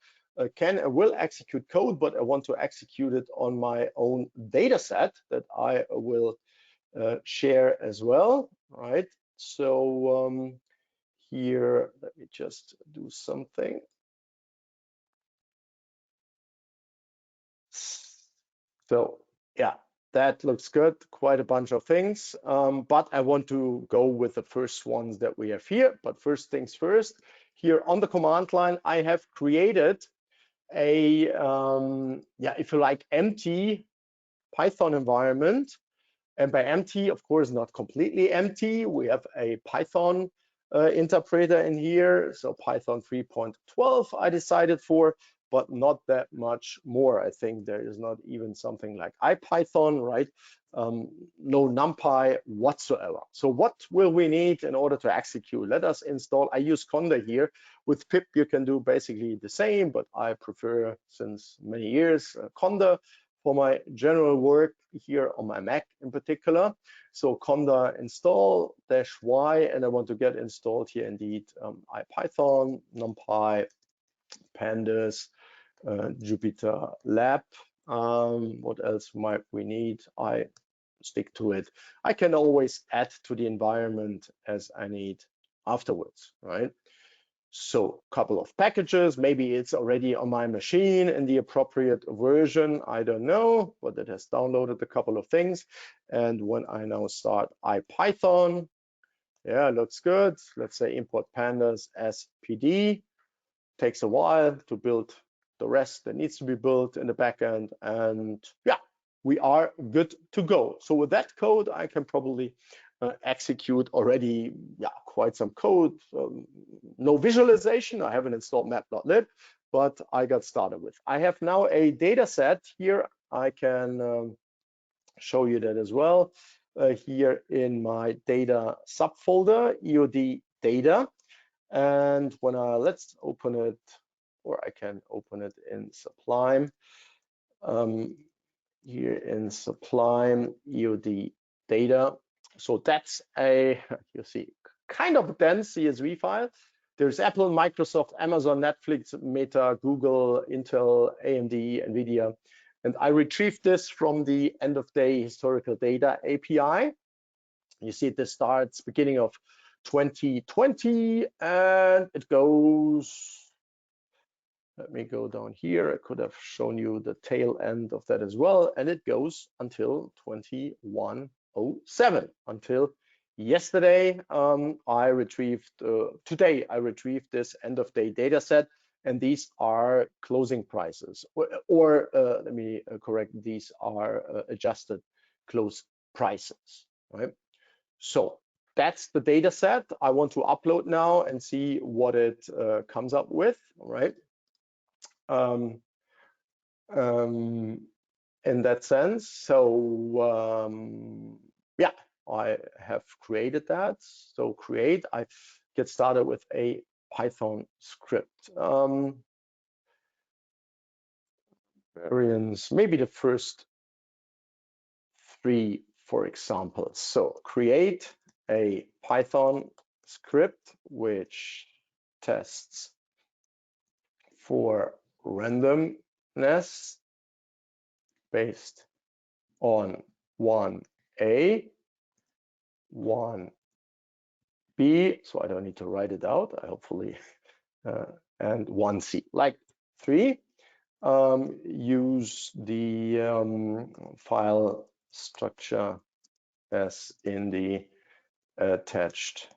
can and will execute code, but I want to execute it on my own data set that I will share as well, right? So here, let me just do something. So yeah, that looks good, quite a bunch of things, but I want to go with the first ones that we have here. But first things first, here on the command line, I have created a, yeah, if you like, empty Python environment. And by empty, of course, not completely empty. We have a Python interpreter in here. So Python 3.12 I decided for, but not that much more. I think there is not even something like IPython, right? No NumPy whatsoever. So what will we need in order to execute? Let us install, I use Conda here. With pip, you can do basically the same, but I prefer, since many years, Conda for my general work here on my Mac in particular. So Conda install -y, and I want to get installed here indeed IPython, NumPy, Pandas, Jupyter Lab. What else might we need? I stick to it. I can always add to the environment as I need afterwards, right? So a couple of packages, maybe it's already on my machine in the appropriate version, I don't know, but it has downloaded a couple of things. And when I now start IPython, yeah, looks good. Let's say import pandas as PD. Takes a while to build the rest that needs to be built in the backend. And yeah, we are good to go. So with that code, I can probably execute already, yeah, quite some code. No visualization. I haven't installed matplotlib, but I got started with. I have now a data set here. I can show you that as well. Here in my data subfolder, EOD data. And when let's open it, or I can open it in Sublime. Here in Sublime, EOD data. So that's a, you see, kind of a dense CSV file. There's Apple, Microsoft, Amazon, Netflix, Meta, Google, Intel, AMD, NVIDIA. And I retrieved this from the end of day historical data API. You see this starts beginning of 2020 and it goes, let me go down here. I could have shown you the tail end of that as well. And it goes until 2107, until yesterday. Today I retrieved this end of day data set, and these are closing prices, or let me correct, these are adjusted close prices, right? So that's the data set I want to upload now and see what it comes up with, right? In that sense. So yeah, I have created that. So create, I get started with a Python script. Variants, maybe the first three, for example. So create a Python script which tests for randomness based on 1A, 1B, B, so I don't need to write it out, hopefully, and 1C. Like 3, use the file structure as in the attached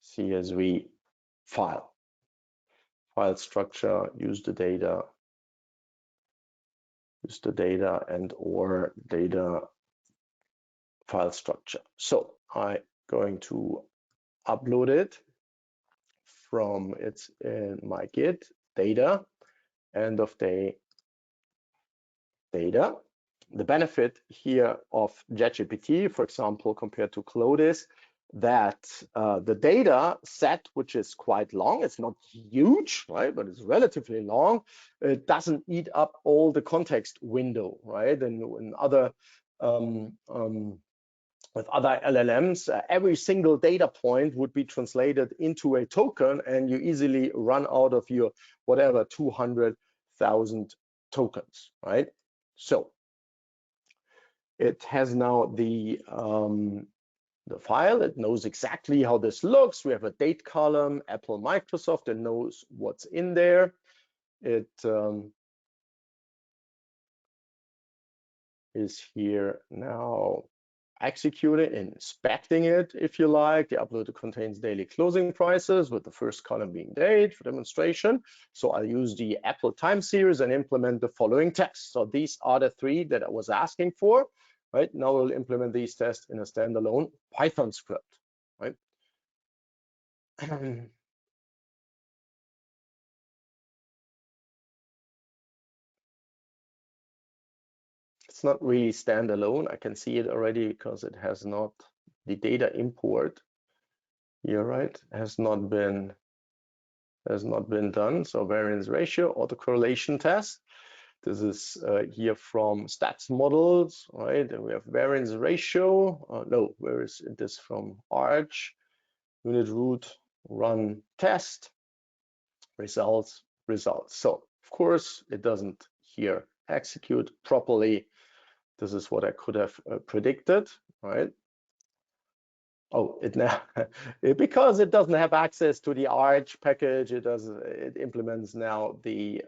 CSV file. File structure, use the data and or data file structure. So I'm going to upload it from it's in my Git data, end of day data. The benefit here of ChatGPT, for example, compared to Claude, is that the data set, which is quite long, it's not huge, right, but it's relatively long, it doesn't eat up all the context window, right? And in other with other LLMs, every single data point would be translated into a token, and you easily run out of your whatever 200,000 tokens, right? So it has now the file. It knows exactly how this looks. We have a date column, Apple, Microsoft. It knows what's in there. It is here now executing, inspecting it, if you like. The upload contains daily closing prices, with the first column being date for demonstration. So I'll use the Apple time series and implement the following tests. So these are the 3 that I was asking for. Right now, we'll implement these tests in a standalone Python script. Right. It's not really standalone. I can see it already because it has not, the data import here, right, has not been done. So variance ratio, autocorrelation test. This is here from stats models, right? And we have variance ratio. No, where is this from? Arch, unit root, run test, results. So of course it doesn't here execute properly. This is what I could have predicted, right? Oh, it now because it doesn't have access to the Arch package, it implements now the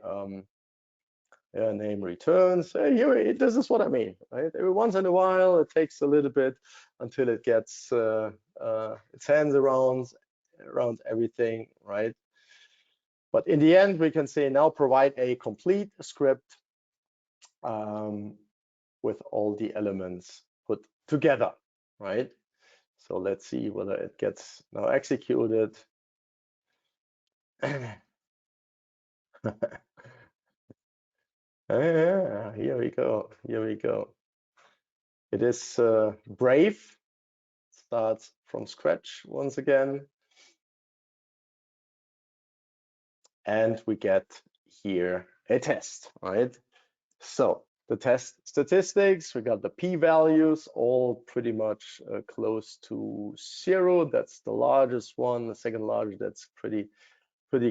name returns. Here, this is what I mean, right? Every once in a while, it takes a little bit until it gets its hands around everything, right? But in the end, we can say now provide a complete script with all the elements put together, right? So let's see whether it gets now executed. Here we go. Here we go. It is brave. Starts from scratch once again. And we get here a test, right? So the test statistics, we got the p-values, all pretty much close to 0. That's the largest one. The second largest, that's pretty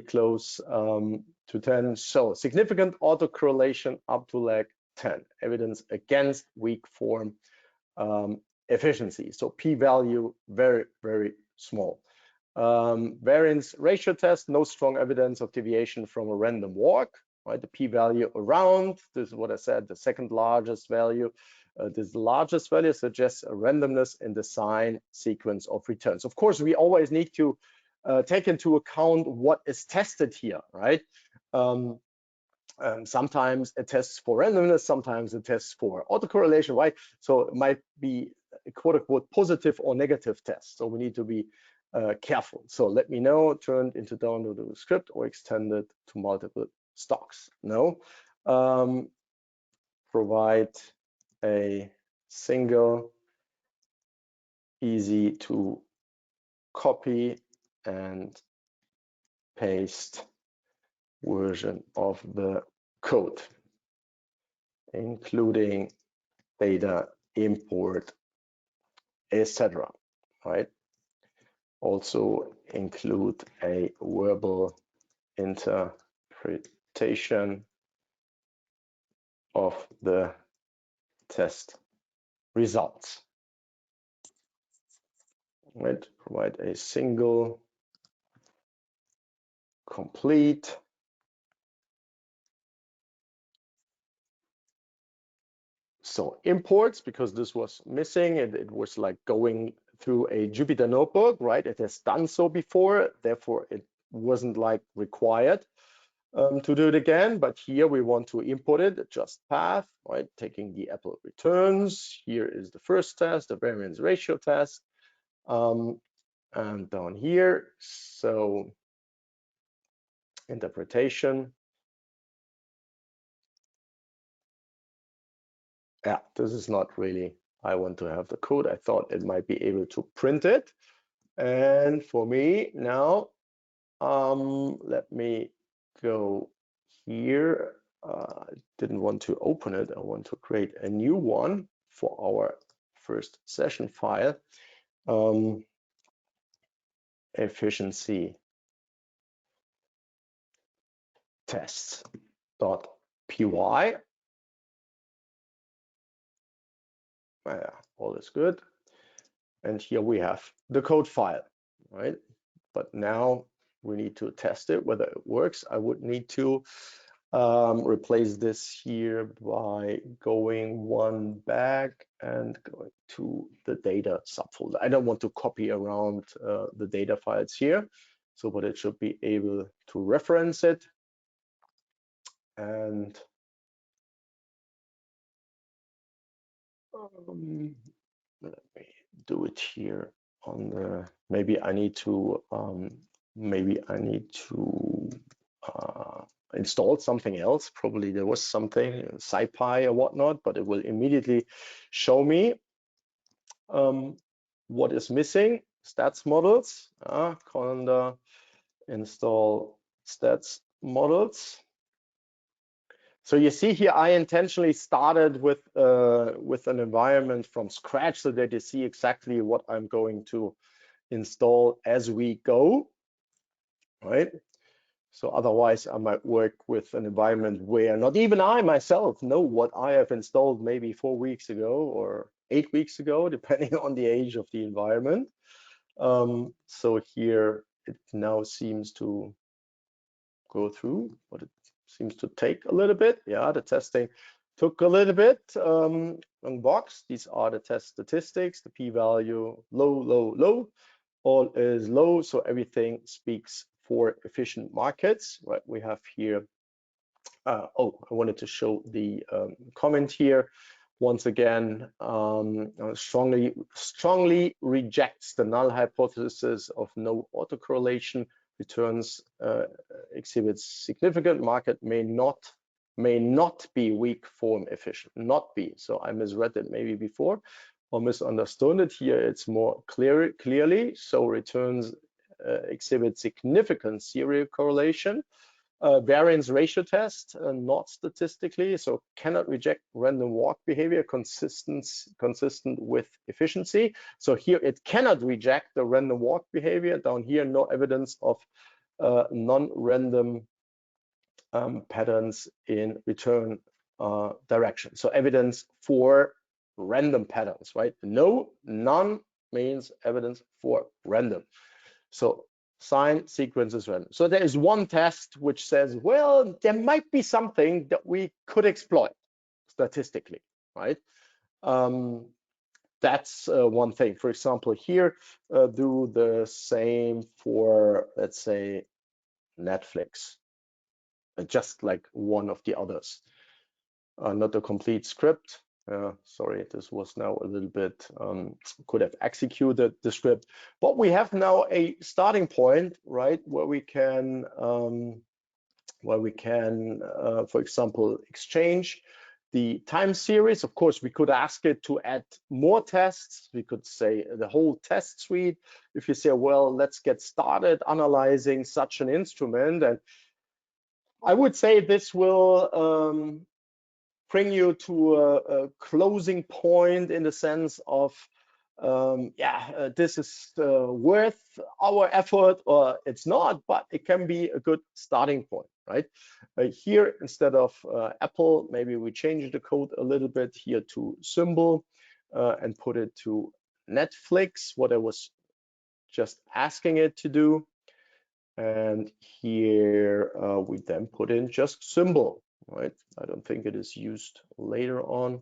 close to 10. So significant autocorrelation up to like 10. Evidence against weak form efficiency. So p-value very, very small. Variance ratio test, no strong evidence of deviation from a random walk. Right, the p-value around, this is what I said, the second largest value. This largest value suggests a randomness in the sign sequence of returns. Of course, we always need to take into account what is tested here, right? Sometimes it tests for randomness, sometimes it tests for autocorrelation, right? So it might be a quote-unquote positive or negative test. So we need to be careful. So let me know, turned into downloadable script or extended to multiple stocks. No. Provide a single, easy to copy and paste version of the code, including data import, etc. Right? Also include a verbal interpretation of the test results. right? Provide a single complete so imports, because this was missing and it was like going through a Jupyter notebook, right? It has done so before, therefore it wasn't like required to do it again. But here we want to import it, just path, right? Taking the Apple returns. Here is the first test, the variance ratio test, and down here, so interpretation. Yeah, this is not really, I want to have the code. I thought it might be able to print it. And for me now, let me go here. I didn't want to open it. I want to create a new one for our first session file. Efficiency tests.py. All is good. And here we have the code file, right? But now we need to test it, whether it works. I would need to replace this here by going one back and going to the data subfolder. I don't want to copy around the data files here, so but it should be able to reference it. And let me do it here on the, maybe I need to install something else. Probably there was something, SciPy or whatnot, but it will immediately show me what is missing. Stats models, calendar, install stats models. So you see here, I intentionally started with an environment from scratch so that you see exactly what I'm going to install as we go, right? So otherwise I might work with an environment where not even I myself know what I have installed maybe 4 weeks ago or 8 weeks ago, depending on the age of the environment. So here it now seems to go through, but it seems to take a little bit. Yeah, the testing took a little bit on box. These are the test statistics, the p-value low, low, low. All is low, so everything speaks for efficient markets, right? We have here, oh, I wanted to show the comment here. Once again, strongly rejects the null hypothesis of no autocorrelation. Returns exhibits significant market may not be weak form efficient, not be. So I misread it maybe before or misunderstood it. Here it's more clearly. So returns exhibit significant serial correlation. Variance ratio test, not statistically, so cannot reject random walk behavior consistent with efficiency. So here it cannot reject the random walk behavior. Down here, no evidence of non-random patterns in return direction. So evidence for random patterns, right? No, none means evidence for random. So sign sequence is random. So there is one test which says, well, there might be something that we could exploit statistically, right? That's one thing. For example, here, do the same for, let's say, Netflix, just like one of the others. Not a complete script. Sorry, this was now a little bit, could have executed the script. But we have now a starting point, right, where we can, for example, exchange the time series. Of course, we could ask it to add more tests. We could say the whole test suite. If you say, well, let's get started analyzing such an instrument. And I would say this will bring you to a closing point in the sense of, this is worth our effort, or it's not, but it can be a good starting point, right? Here, instead of Apple, maybe we change the code a little bit here to symbol and put it to Netflix. What I was just asking it to do. And here we then put in just symbol, right? I don't think it is used later on.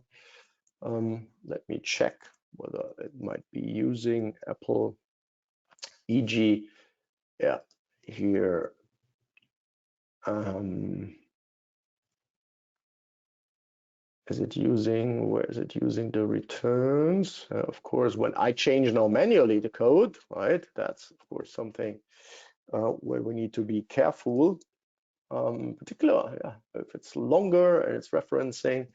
Let me check whether it might be using Apple, e.g. yeah, here is it using, where is it using the returns? Of course, when I change now manually the code, right, that's of course something where we need to be careful, particular, yeah, if it's longer and it's referencing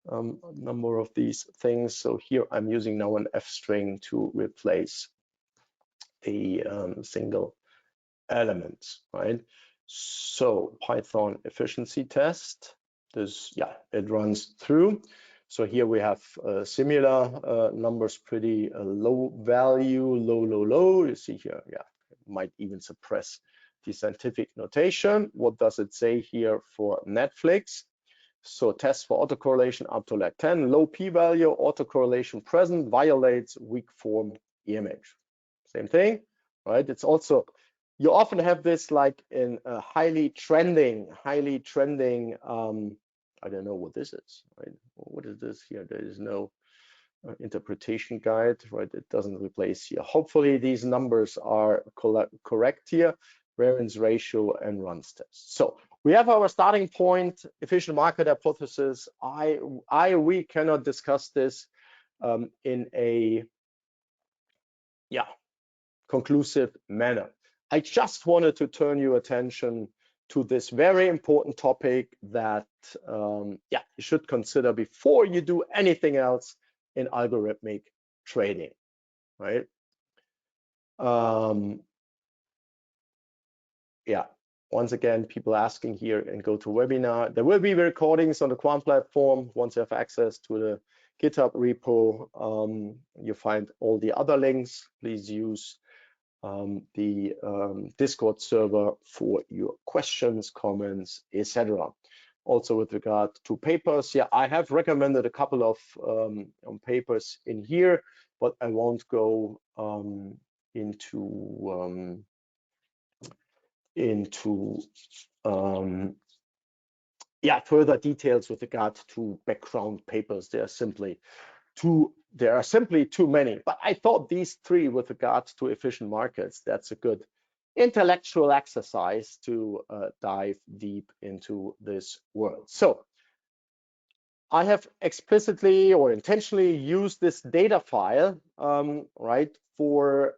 a number of these things. So here I'm using now an F string to replace the single elements, right? So Python efficiency test, this, yeah, it runs through. So here we have similar numbers, pretty low value, low. You see here, yeah, it might even suppress the scientific notation. What does it say here for Netflix? So test for autocorrelation up to like 10, low p-value, autocorrelation present, violates weak form image. Same thing, right? It's also, you often have this like in a highly trending, I don't know what this is, right? What is this here? There is no interpretation guide, right? It doesn't replace here. Hopefully these numbers are correct here, variance ratio and runs test. So we have our starting point, efficient market hypothesis. We cannot discuss this in a conclusive manner. I just wanted to turn your attention to this very important topic that you should consider before you do anything else in algorithmic trading, right? Once again, people asking here and go to webinar. There will be recordings on the Quant platform. Once you have access to the GitHub repo, you find all the other links. Please use the Discord server for your questions, comments, etc. Also with regard to papers, I have recommended a couple of papers in here, but I won't go into further details with regard to background papers. There are simply too many, but I thought these three with regards to efficient markets, that's a good intellectual exercise to dive deep into this world. So I have explicitly or intentionally used this data file, right, for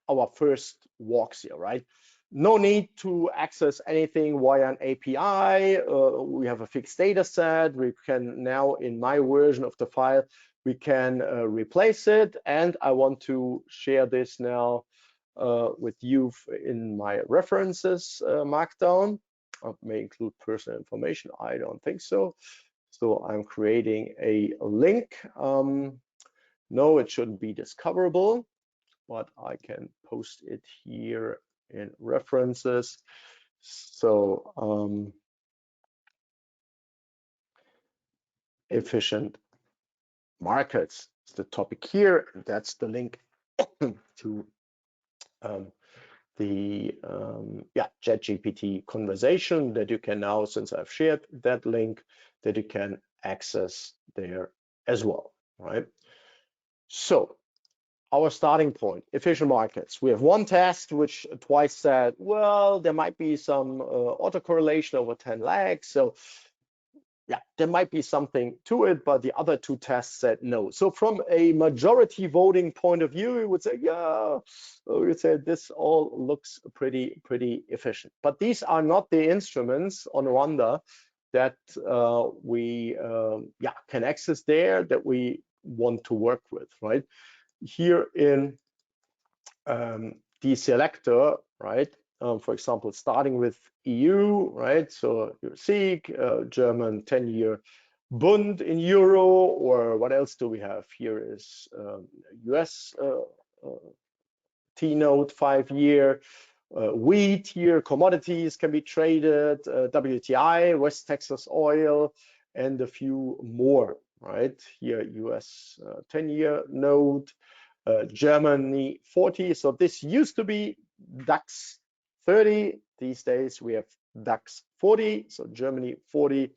our first walks here, right? No need to access anything via an API. We have a fixed data set. We can now, in my version of the file, we can replace it. And I want to share this now with you in my references markdown. I may include personal information. I don't think so. So I'm creating a link. No, it shouldn't be discoverable, but I can post it here in references. So efficient markets is the topic here. That's the link to the ChatGPT conversation that you can now, since I've shared that link, that you can access there as well, right? So our starting point, efficient markets. We have one test which twice said, well, there might be some autocorrelation over 10 lags. So there might be something to it, but the other two tests said no. So from a majority voting point of view, you would say, you'd say this all looks pretty efficient. But these are not the instruments on Oanda that we can access there, that we want to work with, right? Here in the selector, right? For example, starting with EU, right? So your SIG, German 10-year Bund in euro, or what else do we have? Here is US T-note 5-year, wheat here, commodities can be traded, WTI, West Texas oil, and a few more, right? Here, US 10-year note, Germany 40. So this used to be DAX 30. These days we have DAX 40. So Germany 40,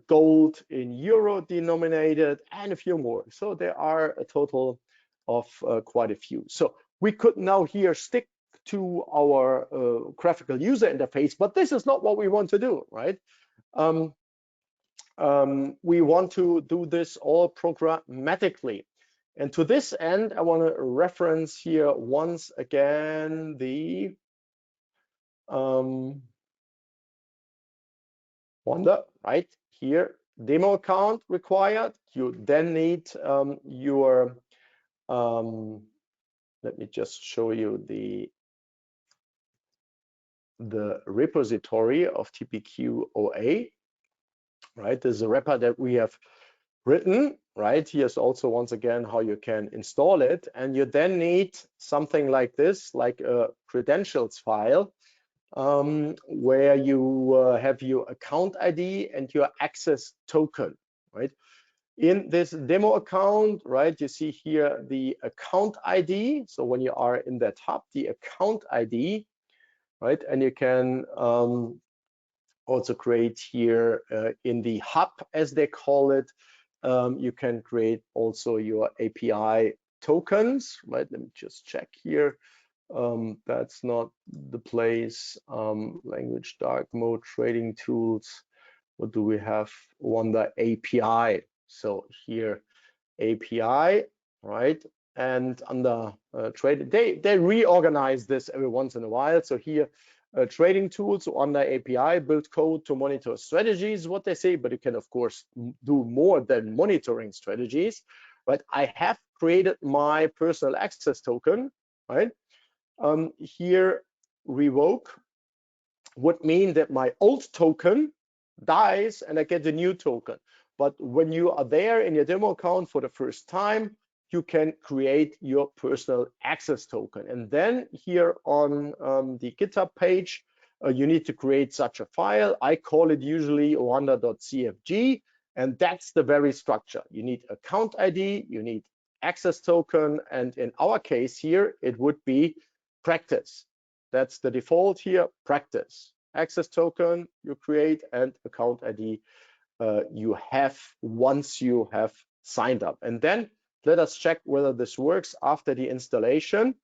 gold in euro denominated, and a few more. So there are a total of quite a few. So we could now here stick to our graphical user interface, but this is not what we want to do, right? We want to do this all programmatically. And to this end, I want to reference here once again the Oanda, right? Here, demo account required. You then need your, let me just show you the repository of TPQ OA, right? This is a wrapper that we have written, right? Here's also once again how you can install it, and you then need something like this, like a credentials file, where you have your account ID and your access token, right? In this demo account, right, you see here the account ID. So when you are in that hub, the account ID, right, and you can also create here in the hub, as they call it, you can create also your API tokens, right? Let me just check here. That's not the place. Language dark mode, trading tools. What do we have? Oanda API. So here, API, right? And under trade, they reorganize this every once in a while. So here, trading tools on the API, build code to monitor strategies, what they say, but you can of course do more than monitoring strategies. But I have created my personal access token, right? Here, revoke would mean that my old token dies and I get a new token. But when you are there in your demo account for the first time, you can create your personal access token. And then here on the GitHub page, you need to create such a file. I call it usually oanda.cfg, and that's the very structure. You need account ID, you need access token, and in our case here, it would be practice. That's the default here, practice. Access token you create and account ID you have once you have signed up. And then let us check whether this works after the installation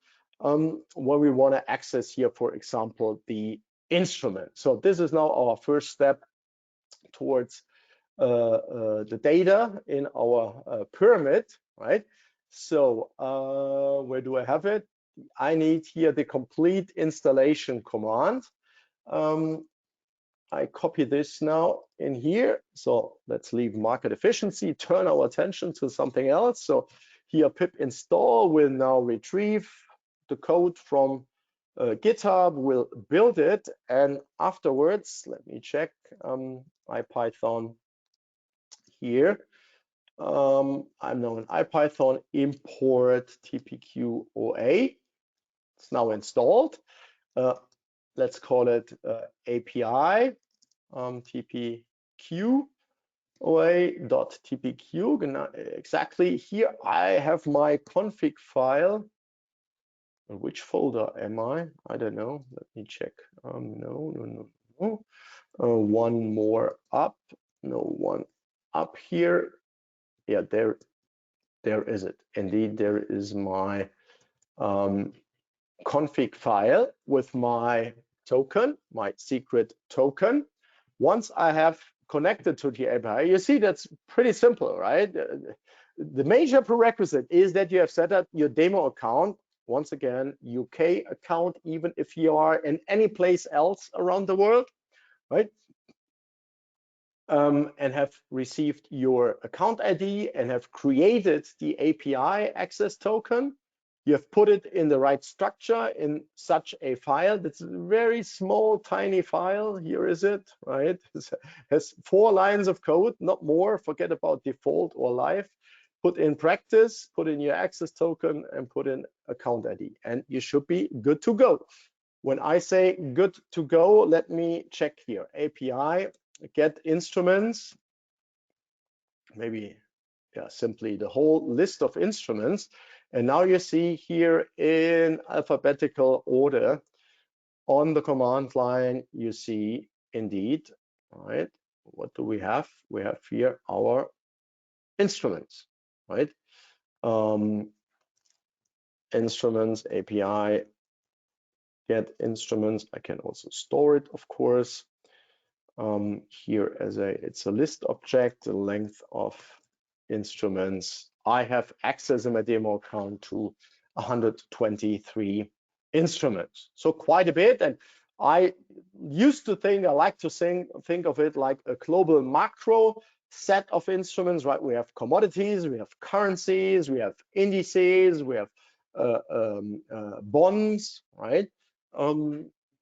when we want to access here, for example, the instrument. So this is now our first step towards the data in our pyramid, right? So where do I have it? I need here the complete installation command. I copy this now in here. So let's leave market efficiency, turn our attention to something else. So here pip install will now retrieve the code from GitHub, will build it, and afterwards, let me check IPython here. I'm now in IPython, import TPQ OA. It's now installed. Let's call it API TPQ OA.tpq. Exactly here I have my config file. Which folder am I? I don't know. Let me check. No. One more up. No, one up here. Yeah, there is it. Indeed, there is my config file with my token, my secret token. Once I have connected to the API, you see that's pretty simple, right? The major prerequisite is that you have set up your demo account, once again, UK account, even if you are in any place else around the world, right? And have received your account ID and have created the API access token. You have put it in the right structure in such a file. That's a very small, tiny file. Here is it, right? It has 4 lines of code, not more. Forget about default or live. Put in practice, put in your access token, and put in account ID. And you should be good to go. When I say good to go, let me check here. API, get instruments. Maybe simply the whole list of instruments. And now you see here in alphabetical order on the command line, you see indeed, right? What do we have? We have here our instruments, right? Instruments, API, get instruments. I can also store it, of course. Here it's a list object, the length of instruments. I have access in my demo account to 123 instruments, so quite a bit. And I like to think of it like a global macro set of instruments, right? We have commodities, we have currencies, we have indices, we have bonds, right?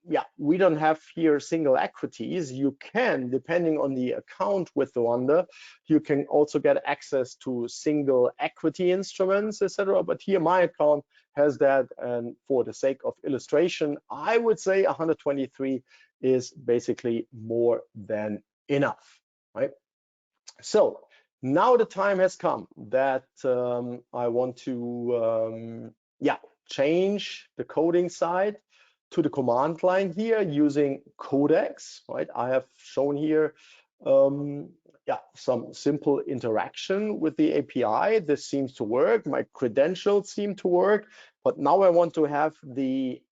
Yeah, we don't have here single equities. You can, depending on the account with the Oanda, you can also get access to single equity instruments, etc. But here my account has that, and for the sake of illustration, I would say 123 is basically more than enough, right? So now the time has come that I want to change the coding side to the command line here using Codex, right? I have shown here some simple interaction with the API. This seems to work. My credentials seem to work, but now I want to have the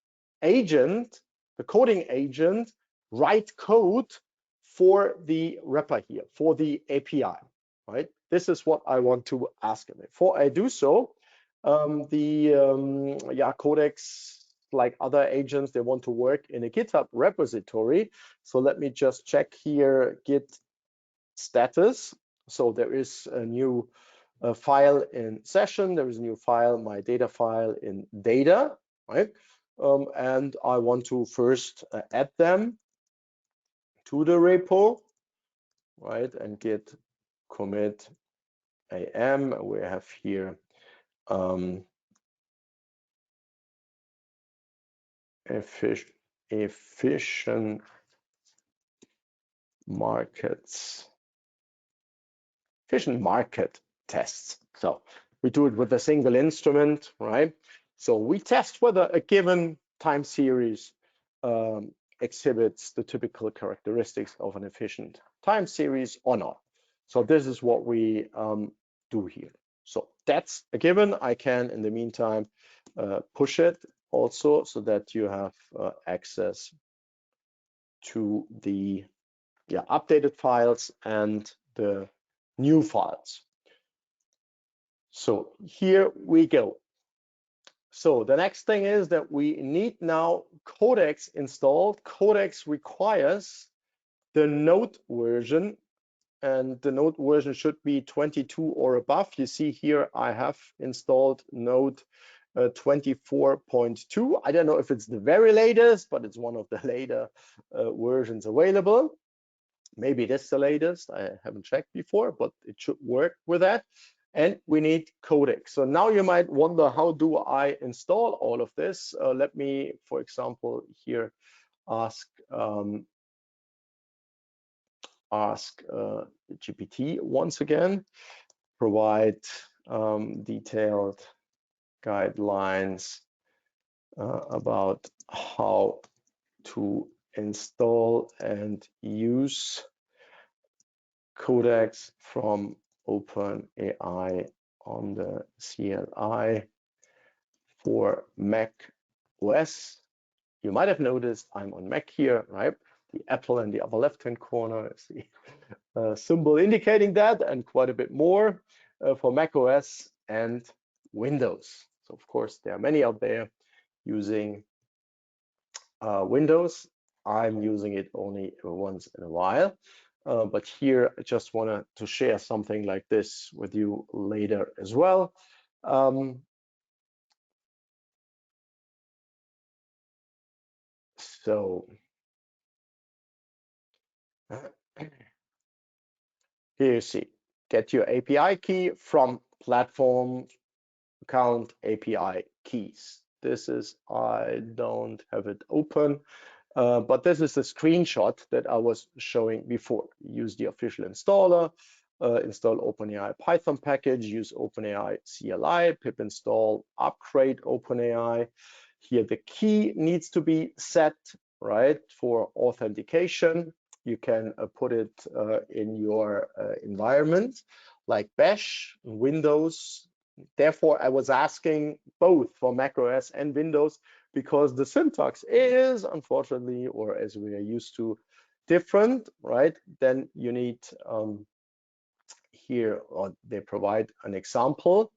agent, the coding agent, write code for the wrapper here, for the API, right? This is what I want to ask it. Before I do so, Codex, like other agents, they want to work in a GitHub repository. So let me just check here Git status. So there is a new file in session. There is a new file, my data file in data, right? And I want to first add them to the repo, right? And git commit am. We have here efficient market tests. So we do it with a single instrument, right? So we test whether a given time series exhibits the typical characteristics of an efficient time series or not. So this is what we do here. So that's a given. I can, in the meantime, push it also so that you have access to the updated files and the new files. So here we go. So the next thing is that we need now Codex installed. Codex requires the Node version, and the Node version should be 22 or above. You see here I have installed Node 24.2. I don't know if it's the very latest, but it's one of the later versions available. Maybe that's the latest. I haven't checked before, but it should work with that. And we need Codex. So now you might wonder, how do I install all of this? Let me, for example, here ask GPT once again, provide detailed guidelines about how to install and use Codex from OpenAI on the CLI for Mac OS. You might have noticed I'm on Mac here, right? The apple in the upper left-hand corner is the symbol indicating that, and quite a bit more for Mac OS and Windows. So of course, there are many out there using Windows. I'm using it only once in a while. But here I just wanted to share something like this with you later as well. So here you see, get your API key from platform account API keys. This is, I don't have it open, but this is the screenshot that I was showing before. Use the official installer, install OpenAI Python package, use OpenAI CLI, pip install, upgrade OpenAI. Here the key needs to be set, right, for authentication. You can put it in your environment like Bash, Windows. Therefore, I was asking both for macOS and Windows because the syntax is unfortunately, or as we are used to, different, right? Then you need here, or they provide an example.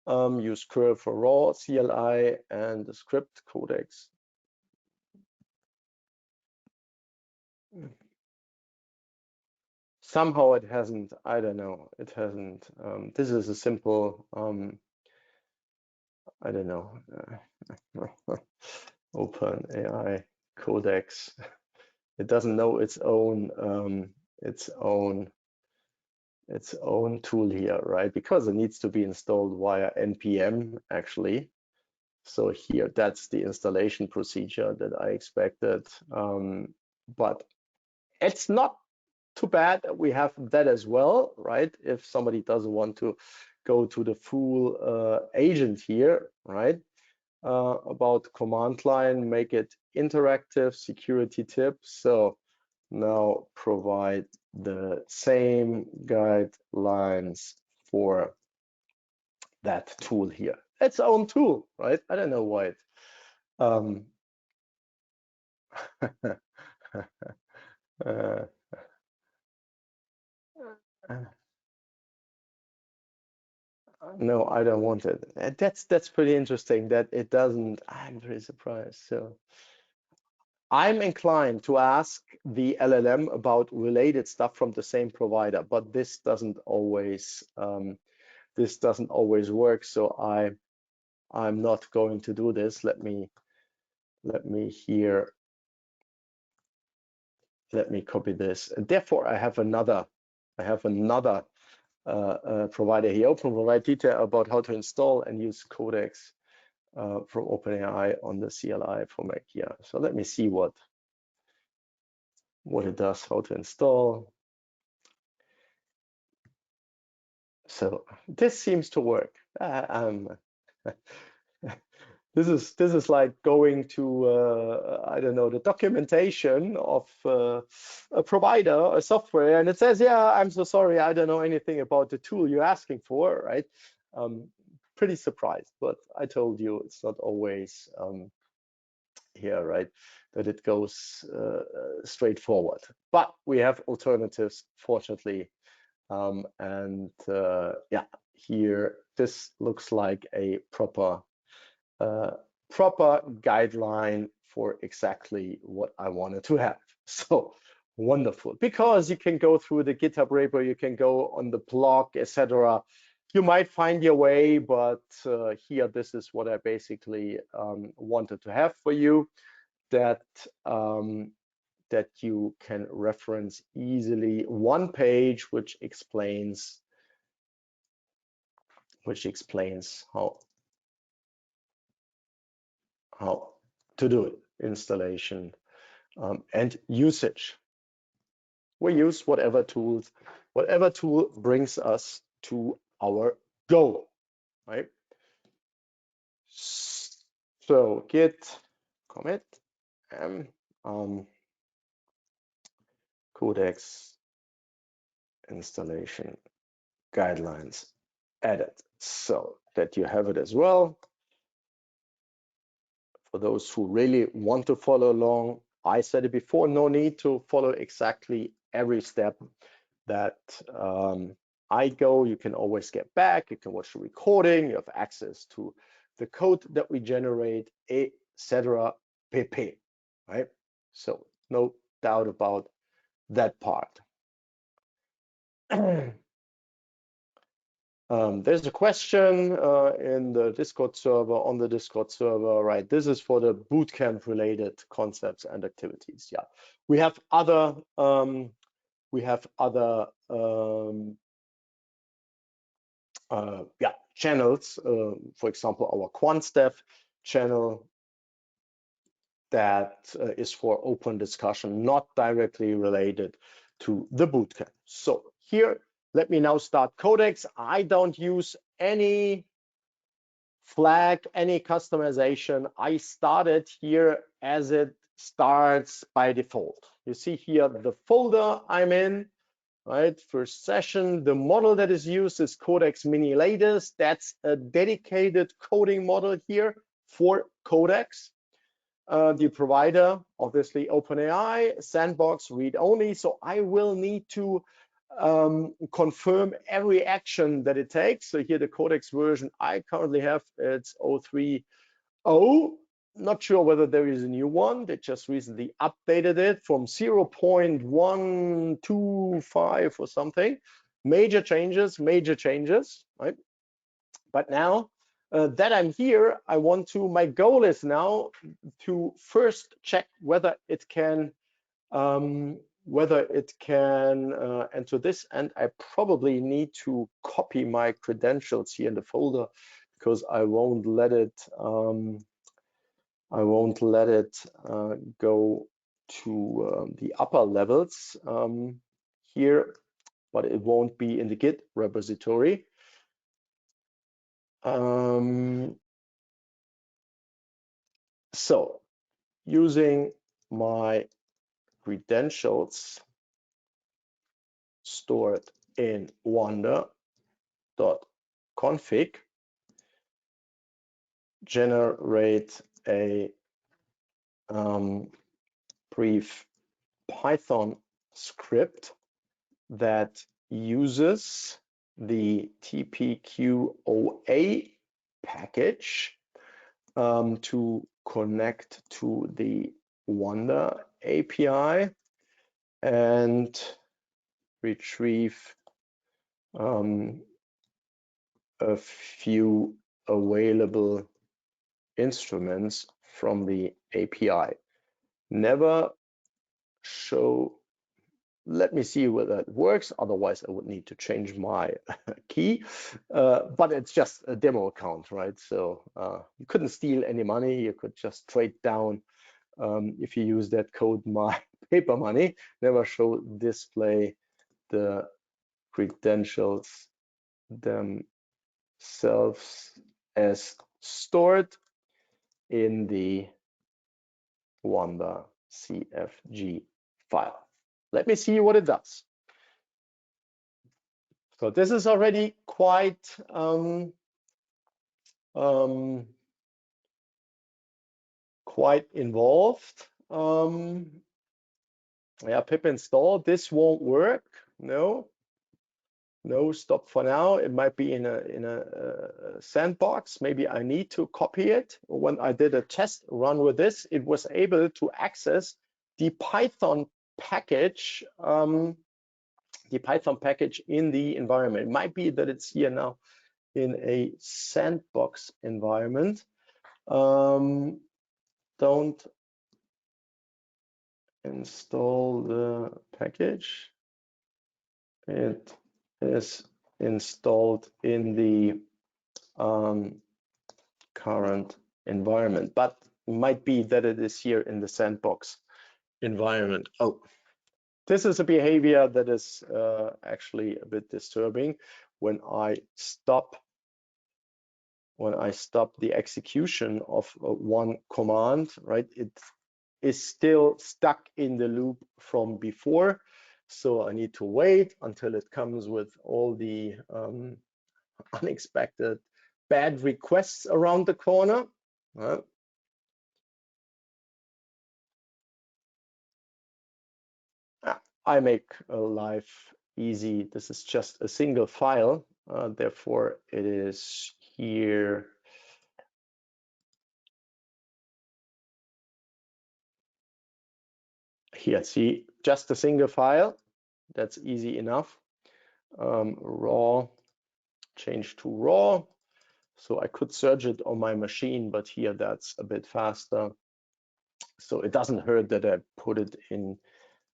Use curl for raw CLI and the script codecs. Somehow it hasn't, I don't know, it hasn't. This is a simple, I don't know, OpenAI codecs. It doesn't know its own tool here, right? Because it needs to be installed via npm actually. So here, that's the installation procedure that I expected. But it's not too bad that we have that as well, right? If somebody doesn't want to go to the full agent here, right? About command line, make it interactive, security tips. So now provide the same guidelines for that tool here. Its own tool, right? I don't know why it. No, I don't want it. That's pretty interesting that it doesn't. I'm very surprised. So I'm inclined to ask the LLM about related stuff from the same provider, but this doesn't always work. So I'm not going to do this. Let me here. Let me copy this. And therefore, I have another provider here. Open provide detail about how to install and use codecs from OpenAI on the CLI for Mac. Yeah. So let me see what it does, how to install. So this seems to work. This is like going to I don't know, the documentation of a provider, a software, and it says, yeah, I'm so sorry, I don't know anything about the tool you're asking for, right? Pretty surprised, but I told you it's not always here, right, that it goes straightforward. But we have alternatives, fortunately, and yeah, here this looks like a proper guideline for exactly what I wanted to have. So wonderful, because you can go through the GitHub repo, you can go on the blog, etc. You might find your way, but here, this is what I basically wanted to have for you, that that you can reference easily one page, which explains how to do it, installation and usage. We use whatever tool brings us to our goal, right? So git commit codecs installation guidelines added, so that you have it as well. For those who really want to follow along, I said it before, no need to follow exactly every step that I go. You can always get back, you can watch the recording, you have access to the code that we generate, etc. pp. Right? So no doubt about that part. There's a question in the Discord server, on the Discord server, right? This is for the bootcamp related concepts and activities. Yeah, we have other channels. For example, our Quants dev channel that is for open discussion, not directly related to the bootcamp. So here Let me now start codecs. I don't use any flag, any customization. I started here as it starts by default. You see here the folder I'm in, right? First session, the model that is used is Codex Mini Latest. That's a dedicated coding model here for codecs. The provider, obviously OpenAI, sandbox, read only. So I will need to confirm every action that it takes. So here the codex version I currently have, it's 0.3.0. Not sure whether there is a new one. They just recently updated it from 0.125 or something. Major changes, right? But now that I'm here, my goal is now to first check whether it can enter this, and I probably need to copy my credentials here in the folder because I won't let it go to the upper levels here, but it won't be in the Git repository. So using my credentials stored in oanda.config, generate a brief Python script that uses the TPQOA package to connect to the Oanda API and retrieve a few available instruments from the API. Never show. Let me see whether it works. Otherwise, I would need to change my key. But it's just a demo account, right? So you couldn't steal any money. You could just trade down if you use that code, my paper money. Never show display the credentials themselves as stored in the Oanda CFG file. Let me see what it does. So this is already quite quite involved. Yeah, pip install. This won't work. No, stop for now. It might be in a sandbox. Maybe I need to copy it. When I did a test run with this, it was able to access the Python package. The Python package in the environment. It might be that it's here now in a sandbox environment. Don't install the package. It is installed in the current environment, but it might be that it is here in the sandbox environment. Oh, this is a behavior that is actually a bit disturbing. When I stop the execution of one command, right, it is still stuck in the loop from before. So I need to wait until it comes with all the unexpected bad requests around the corner. I make life easy. This is just a single file. Therefore, it is here. Here, see, just a single file. That's easy enough. Raw, change to raw. So I could search it on my machine, but here that's a bit faster. So it doesn't hurt that I put it in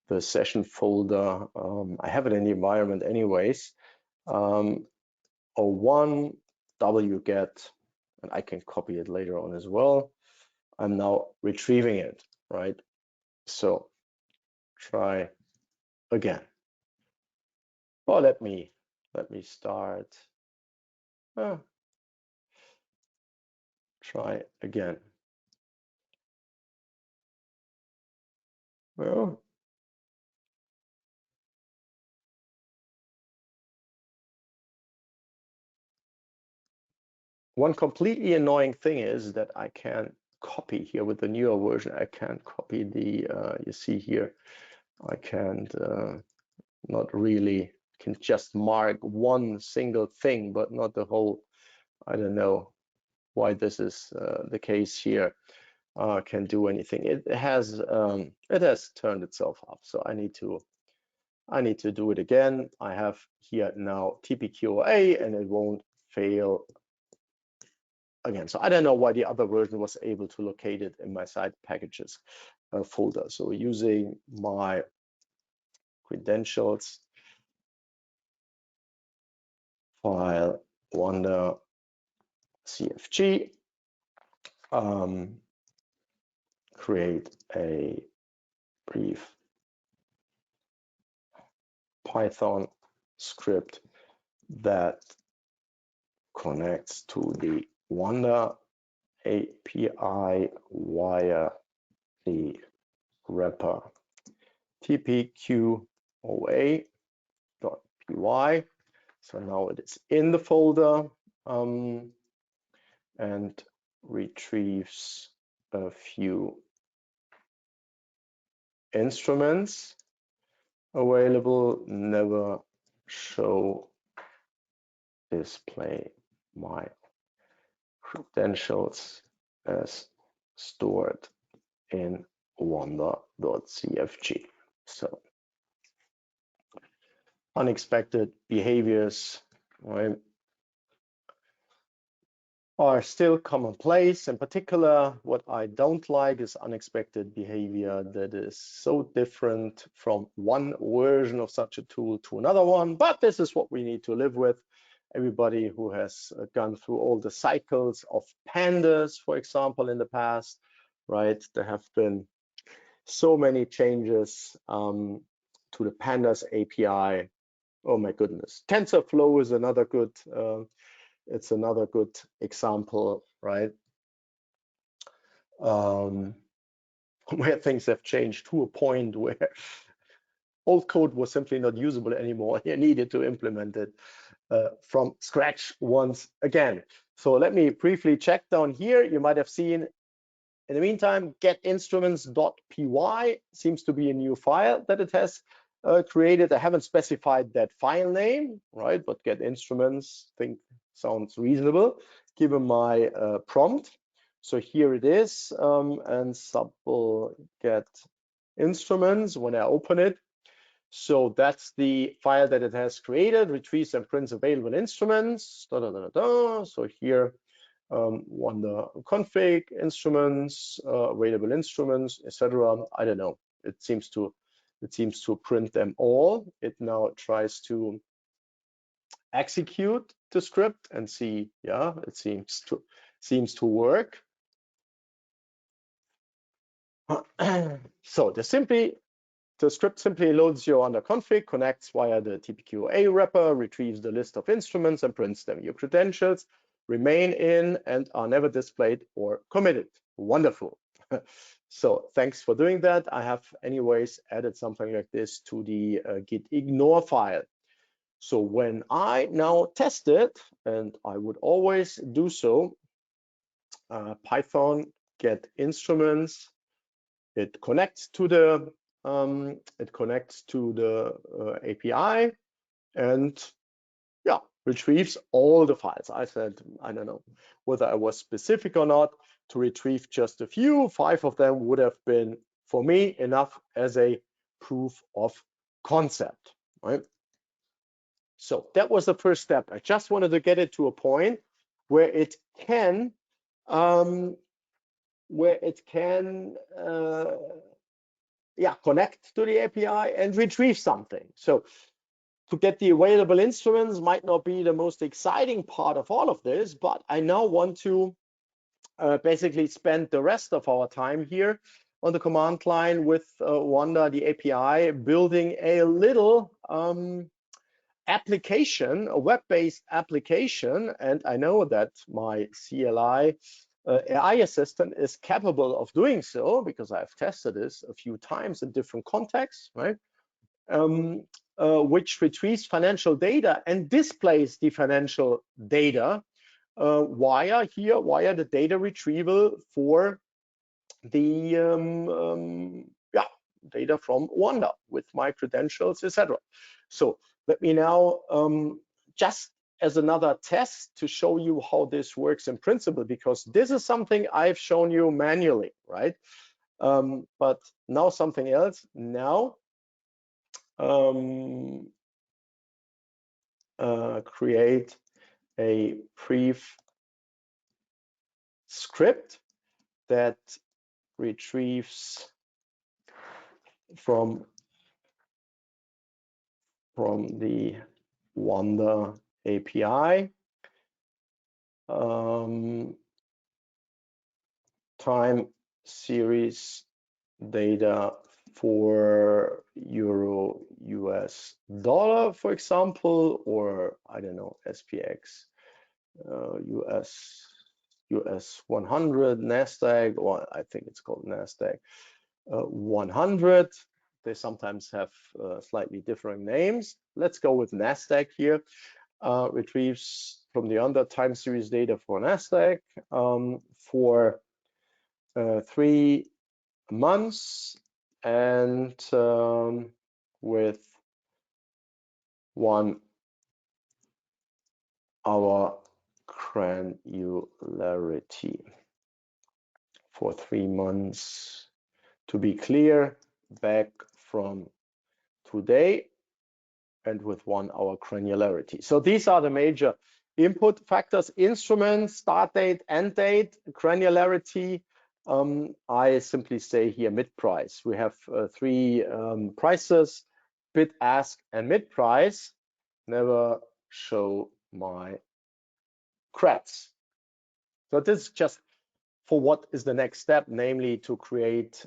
the session folder. I have it in the environment anyways. O1 wget, and I can copy it later on as well. I'm now retrieving it, right? So try again. Well, let me let me start. Try again. Well, one completely annoying thing is that I can't copy here with the newer version. I can't copy the, you see here, I can't, not really, can just mark one single thing, but not the whole. I don't know why this is the case here. Can do anything. It has turned itself off, so I need to do it again. I have here now TPQA, and it won't fail again. So I don't know why the other version was able to locate it in my side packages folder. So using my credentials file Oanda CFG, create a brief Python script that connects to the Oanda API via the wrapper tpqa.py. So now it is in the folder and retrieves a few instruments available. Never show display my credentials as stored in Oanda.cfg. So unexpected behaviors, right, are still commonplace. In particular, what I don't like is unexpected behavior that is so different from one version of such a tool to another one, but this is what we need to live with. Everybody who has gone through all the cycles of pandas, for example, in the past, right? There have been so many changes to the pandas API. Oh my goodness. TensorFlow is another good it's another good example, right? Where things have changed to a point where old code was simply not usable anymore. You needed to implement it from scratch once again. So let me briefly check down here. You might have seen, in the meantime, getinstruments.py seems to be a new file that it has created. I haven't specified that file name, right? But getinstruments, I think, sounds reasonable given my prompt. So here it is, and subble get instruments when I open it. So that's the file that it has created, retrieves and prints available instruments. So here, Oanda config instruments, available instruments, etc. I don't know. It seems to print them all. It now tries to execute the script and see, yeah, it seems to work. So the script simply loads your Oanda config, connects via the TPQA wrapper, retrieves the list of instruments and prints them. Your credentials remain in and are never displayed or committed. Wonderful. So thanks for doing that. I have anyways added something like this to the git ignore file. So when I now test it, and I would always do so, Python get instruments, it connects to the API, and yeah, retrieves all the files. I said, I don't know whether I was specific or not to retrieve just a few. 5 of them would have been, for me, enough as a proof of concept, right? So that was the first step. I just wanted to get it to a point where it can connect to the API and retrieve something. So to get the available instruments might not be the most exciting part of all of this, but I now want to basically spend the rest of our time here on the command line with Oanda, the API, building a little application, a web-based application, and I know that my CLI AI assistant is capable of doing so because I've tested this a few times in different contexts, right? Which retrieves financial data and displays the financial data via the data retrieval for the data from Oanda with my credentials, etc. So let me now just as another test to show you how this works in principle, because this is something I've shown you manually, right? But now something else. Now create a brief script that retrieves from the Oanda API time series data for euro US dollar, for example, or I don't know, SPX US 100 NASDAQ, or I think it's called NASDAQ 100. They sometimes have slightly different names. Let's go with NASDAQ here. Retrieves from the under time series data for NASDAQ for 3 months and with 1 hour granularity for 3 months. To be clear, back from today and with 1 hour granularity. So these are the major input factors: instrument, start date, end date, granularity. I simply say here mid price. We have 3 prices: bid, ask, and mid price. Never show my creds. So this is just for what is the next step, namely to create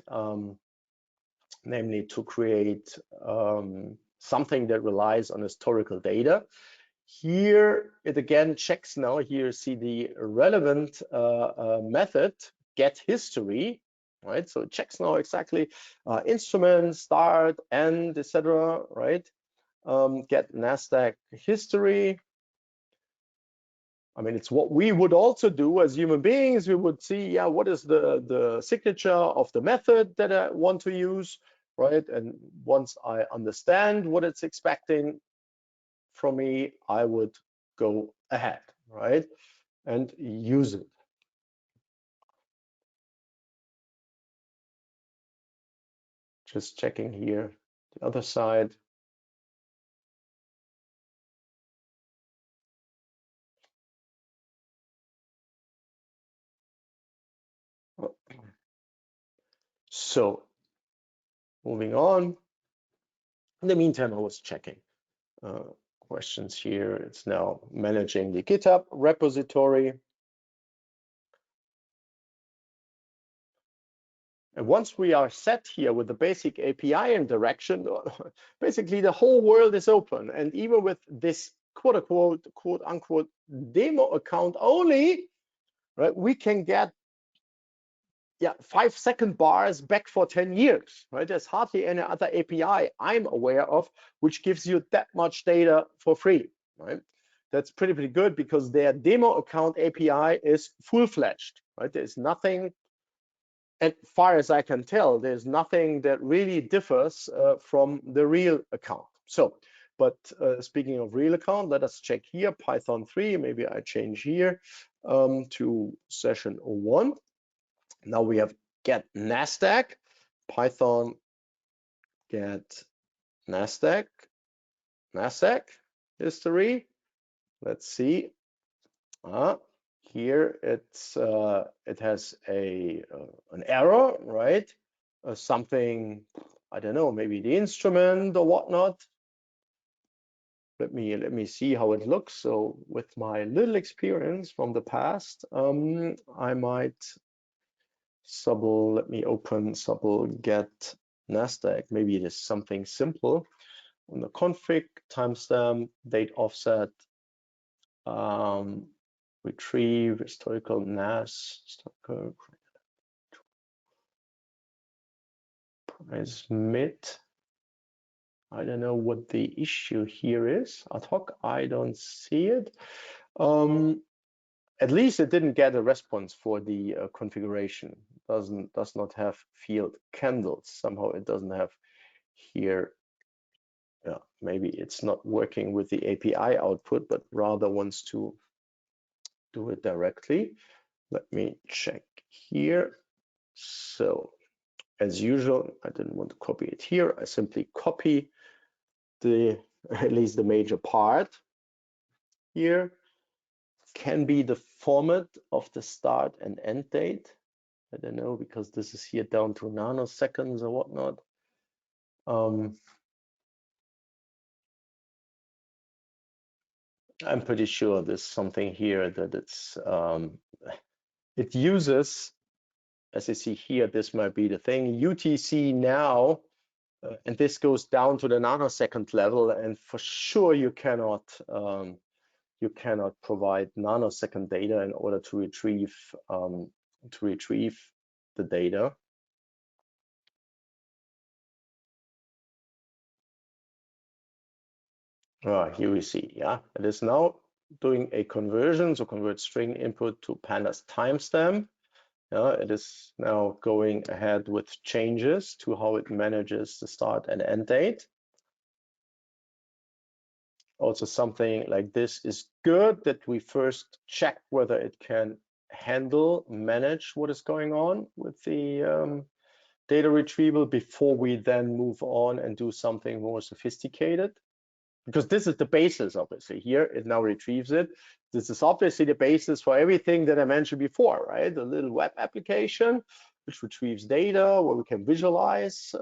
something that relies on historical data. Here it again checks now. Here you see the relevant method, get history, right? So it checks now exactly instrument, start, end, etc. Right? Get NASDAQ history. I mean, it's what we would also do as human beings. We would see, yeah, what is the signature of the method that I want to use, right? And once I understand what it's expecting from me, I would go ahead, right, and use it. Just checking here the other side. So moving on. In the meantime, I was checking questions here. It's now managing the GitHub repository. And once we are set here with the basic API interaction, basically the whole world is open. And even with this quote unquote demo account only, right, we can get 5-second bars back for 10 years, right? There's hardly any other API I'm aware of which gives you that much data for free, right? That's pretty good because their demo account API is full-fledged, right? There's nothing, as far as I can tell, there's nothing that really differs from the real account. So, but speaking of real account, let us check here, Python 3, maybe I change here to session 01. Now we have get NASDAQ, Python get NASDAQ history. Let's see. Here it's it has an error, right? Something, I don't know, maybe the instrument or whatnot. Let me see how it looks. So with my little experience from the past, I might let me open subl get NASDAQ. Maybe it is something simple. on the config, timestamp, date offset, retrieve, historical NAS, historical price mid. I don't know what the issue here is. Ad hoc, I don't see it. At least it didn't get a response for the configuration. Does not have field candles. Somehow it doesn't have here. Yeah, maybe it's not working with the API output, but rather wants to do it directly. Let me check here. So as usual, I didn't want to copy it here. I simply copy at least the major part here. Can be the format of the start and end date. I don't know, because this is here down to nanoseconds or whatnot. I'm pretty sure there's something here that it uses, as you see here, this might be the thing, UTC now, and this goes down to the nanosecond level, and for sure you cannot provide nanosecond data in order to retrieve the data. Here we see, yeah, it is now doing a conversion, so convert string input to pandas timestamp. It is now going ahead with changes to how it manages the start and end date. Also, something like this is good, that we first check whether it can manage what is going on with the data retrieval before we then move on and do something more sophisticated. Because this is the basis, obviously. Here, it now retrieves it. This is obviously the basis for everything that I mentioned before, right? The little web application, which retrieves data, where we can visualize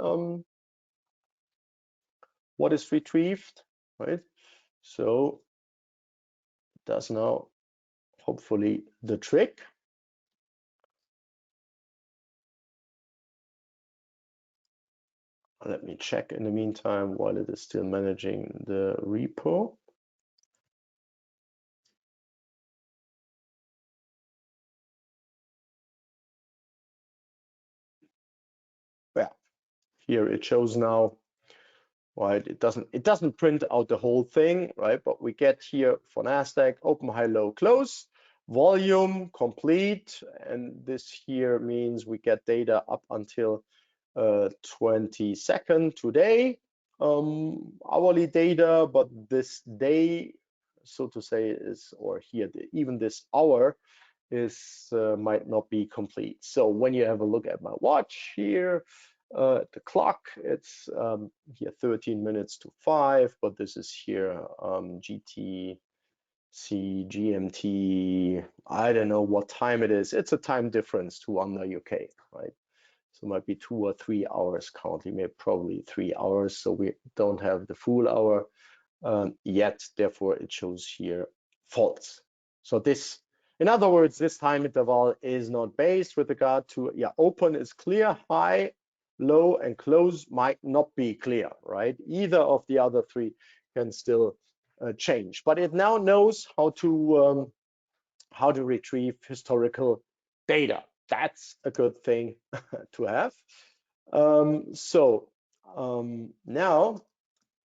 what is retrieved, right? So it does now, hopefully, the trick. Let me check in the meantime while it is still managing the repo. Yeah, here it shows now, right? It doesn't print out the whole thing, right? But we get here for NASDAQ, open, high, low, close, volume, complete, and this here means we get data up until 22nd today, hourly data, but this day, so to say, is, or here, even this hour is might not be complete. So when you have a look at my watch here, the clock, it's here 13 minutes to 5, but this is here GTC, GMT, I don't know what time it is. It's a time difference to under UK, right? So it might be 2 or 3 hours currently, maybe probably 3 hours. So we don't have the full hour yet, therefore it shows here false. So this, in other words, this time interval is not based with regard to, yeah, open is clear, high, low, and close might not be clear, right? Either of the other three can still change, but it now knows how to retrieve historical data. That's a good thing to have. Now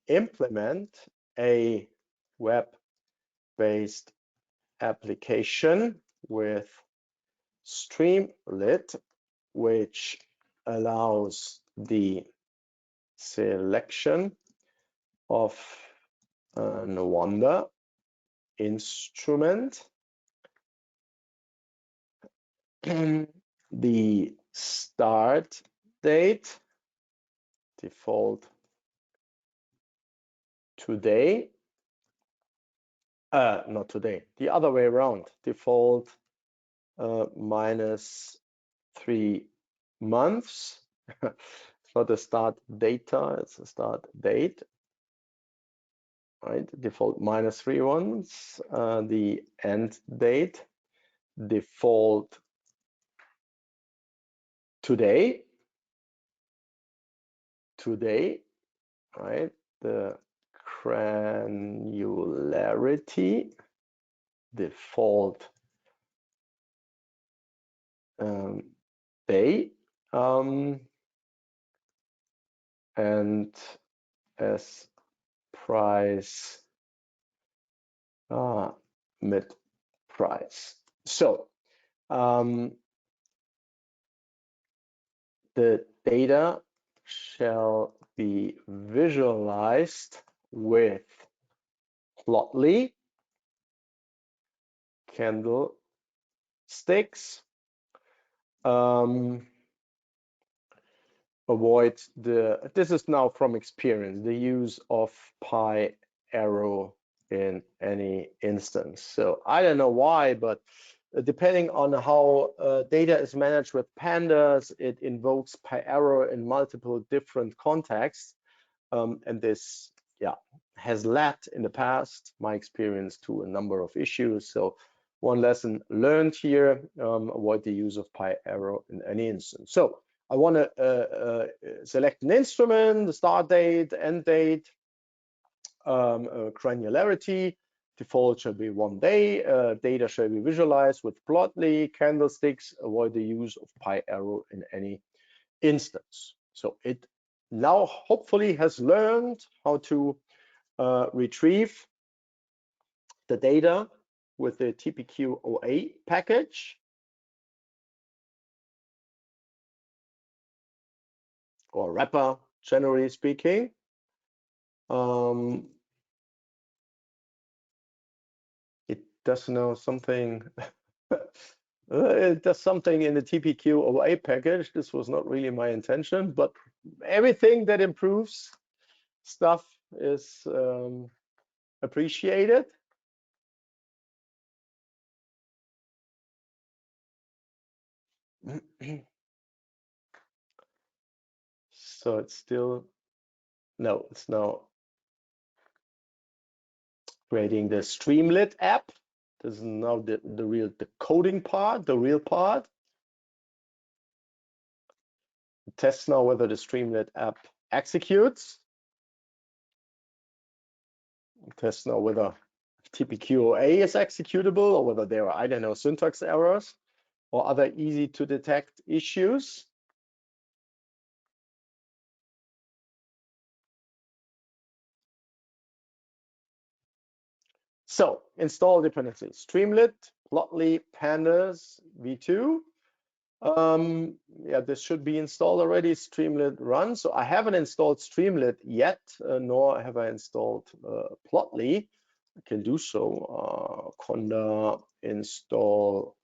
implement a web-based application with Streamlit, which allows the selection of an Oanda instrument, the start date, default today, not today, the other way around, default -3 months. It's not a start data, it's a start date, right? Default -3 months, the end date, default today, right? The granularity, default day, and as price mid price. So the data shall be visualized with Plotly, candlesticks. Avoid this is now from experience, the use of pi arrow in any instance. So I don't know why, but depending on how data is managed with pandas, it invokes pi arrow in multiple different contexts. And this, has led in the past, my experience, to a number of issues. So one lesson learned here, avoid the use of pi arrow in any instance. So I want to select an instrument, the start date, end date, granularity. Default shall be 1 day. Data shall be visualized with Plotly, candlesticks. Avoid the use of pi arrow in any instance. So it now hopefully has learned how to retrieve the data with the TPQ-OA package, or wrapper, generally speaking. It does know something. It does something in the TPQ-OA package. This was not really my intention, but everything that improves stuff is appreciated. So it's still, no, it's now creating the Streamlit app. This is now the coding part, the real part. Test now whether the Streamlit app executes. Test now whether TPQ-OA is executable, or whether there are, I don't know, syntax errors or other easy to detect issues. So install dependencies: Streamlit, Plotly, Pandas, v2. This should be installed already. Streamlit run. So I haven't installed Streamlit yet, nor have I installed Plotly. I can do so. Conda install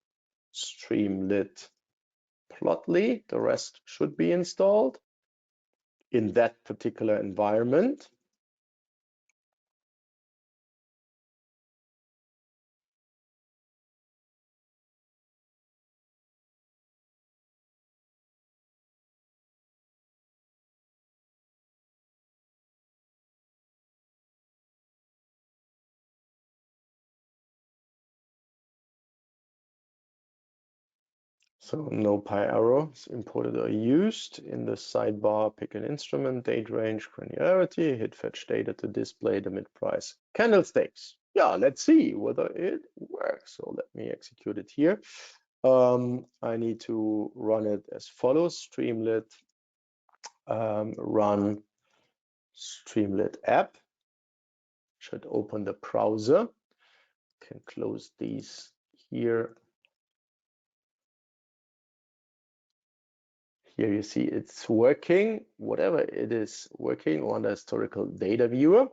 Streamlit Plotly. The rest should be installed in that particular environment. So no pi arrows imported or used. In the sidebar, pick an instrument, date range, granularity, hit fetch data to display the mid-price candlesticks. Yeah, let's see whether it works. So let me execute it here. I need to run it as follows: Streamlit, run Streamlit app. Should open the browser. Can close these here. Here you see it's working, whatever it is working on the historical data viewer.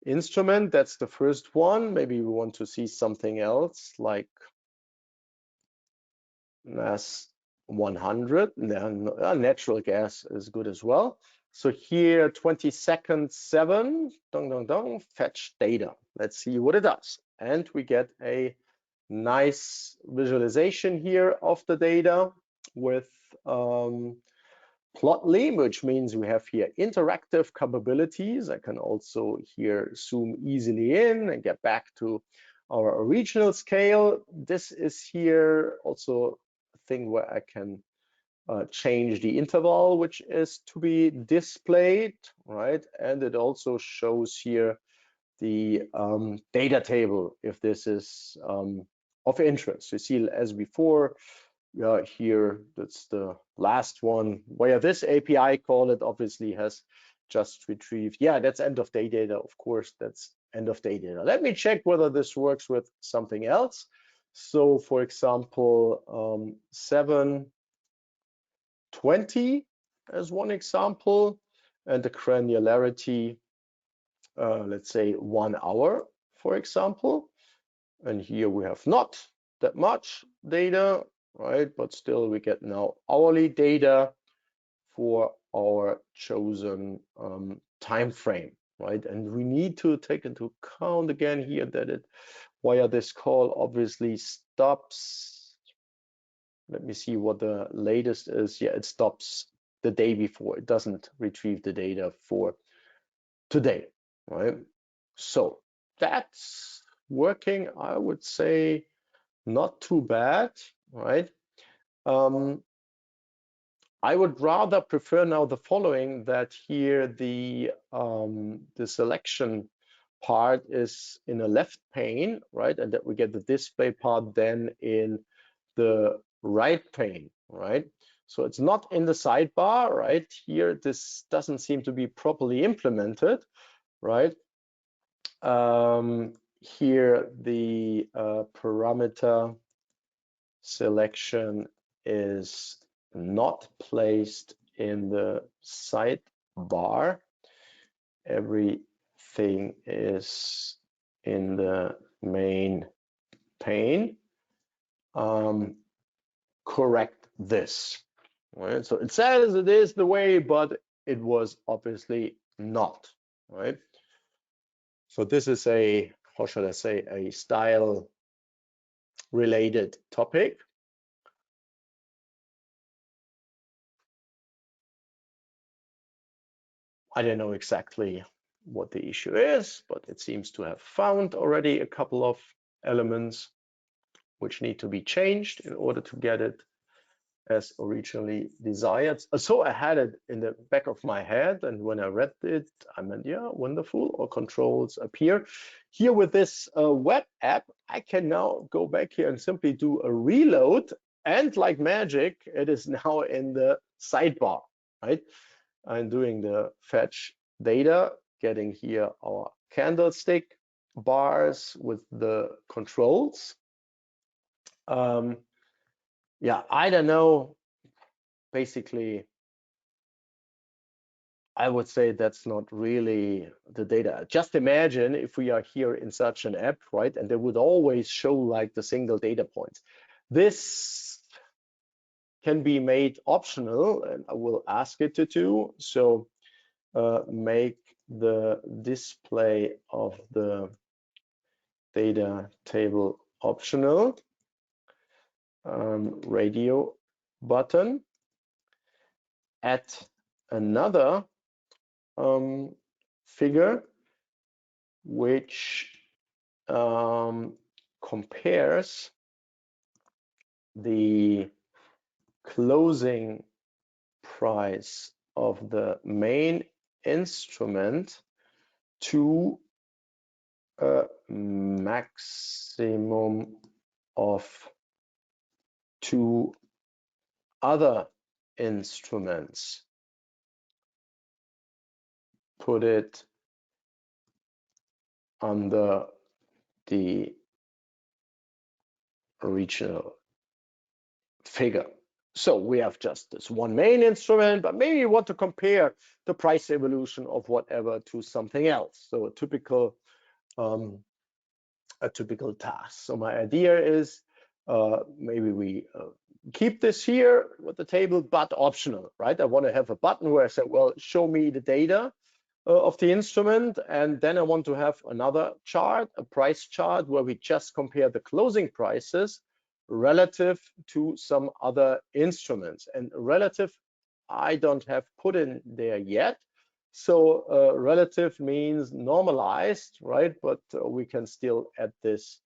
Instrument, that's the first one. Maybe we want to see something else like mass 100. Natural gas is good as well. So here 20 7, fetch data. Let's see what it does. And we get a nice visualization here of the data with Plotly, which means we have here interactive capabilities. I can also here zoom easily in and get back to our original scale. This is here also a thing where I can change the interval which is to be displayed, right? And it also shows here the data table if this is of interest. You see, as before, here, that's the last one, where this API call it obviously has just retrieved. Yeah, that's end of day data. Of course, that's end of day data. Let me check whether this works with something else. So, for example, 720 as one example, and the granularity, let's say 1 hour, for example. And here we have not that much data, right? But still we get now hourly data for our chosen time frame, right? And we need to take into account again here that it, via this call, obviously stops. Let me see what the latest is. Yeah, it stops the day before. It doesn't retrieve the data for today, right? So that's working, I would say, not too bad, right? I would rather prefer now the following, that here the selection part is in a left pane, right? And that we get the display part then in the right pane, right? So it's not in the sidebar, right? Here, this doesn't seem to be properly implemented, right? Here, the parameter selection is not placed in the sidebar. Everything is in the main pane. Correct this. Right? So it says it is the way, but it was obviously not. Right? So this is a, how should I say, a style related topic. I don't know exactly what the issue is, but it seems to have found already a couple of elements which need to be changed in order to get it as originally desired. So I had it in the back of my head, and when I read it, I meant, yeah, wonderful, all controls appear. Here with this web app, I can now go back here and simply do a reload, and like magic, it is now in the sidebar, right? I'm doing the fetch data, getting here our candlestick bars with the controls. Yeah, I don't know. Basically, I would say that's not really the data. Just imagine if we are here in such an app, right? And they would always show like the single data points. This can be made optional, and I will ask it to do. So make the display of the data table optional. Radio button. Add another figure which compares the closing price of the main instrument to a maximum of 2 other instruments. Put it under the original figure. So we have just this one main instrument, but maybe you want to compare the price evolution of whatever to something else. So a typical task. So my idea is maybe we keep this here with the table, but optional, right? I want to have a button where I say, well, show me the data of the instrument, and then I want to have another chart, a price chart, where we just compare the closing prices relative to some other instruments. And relative, I don't have put in there yet. So relative means normalized, right? But we can still add this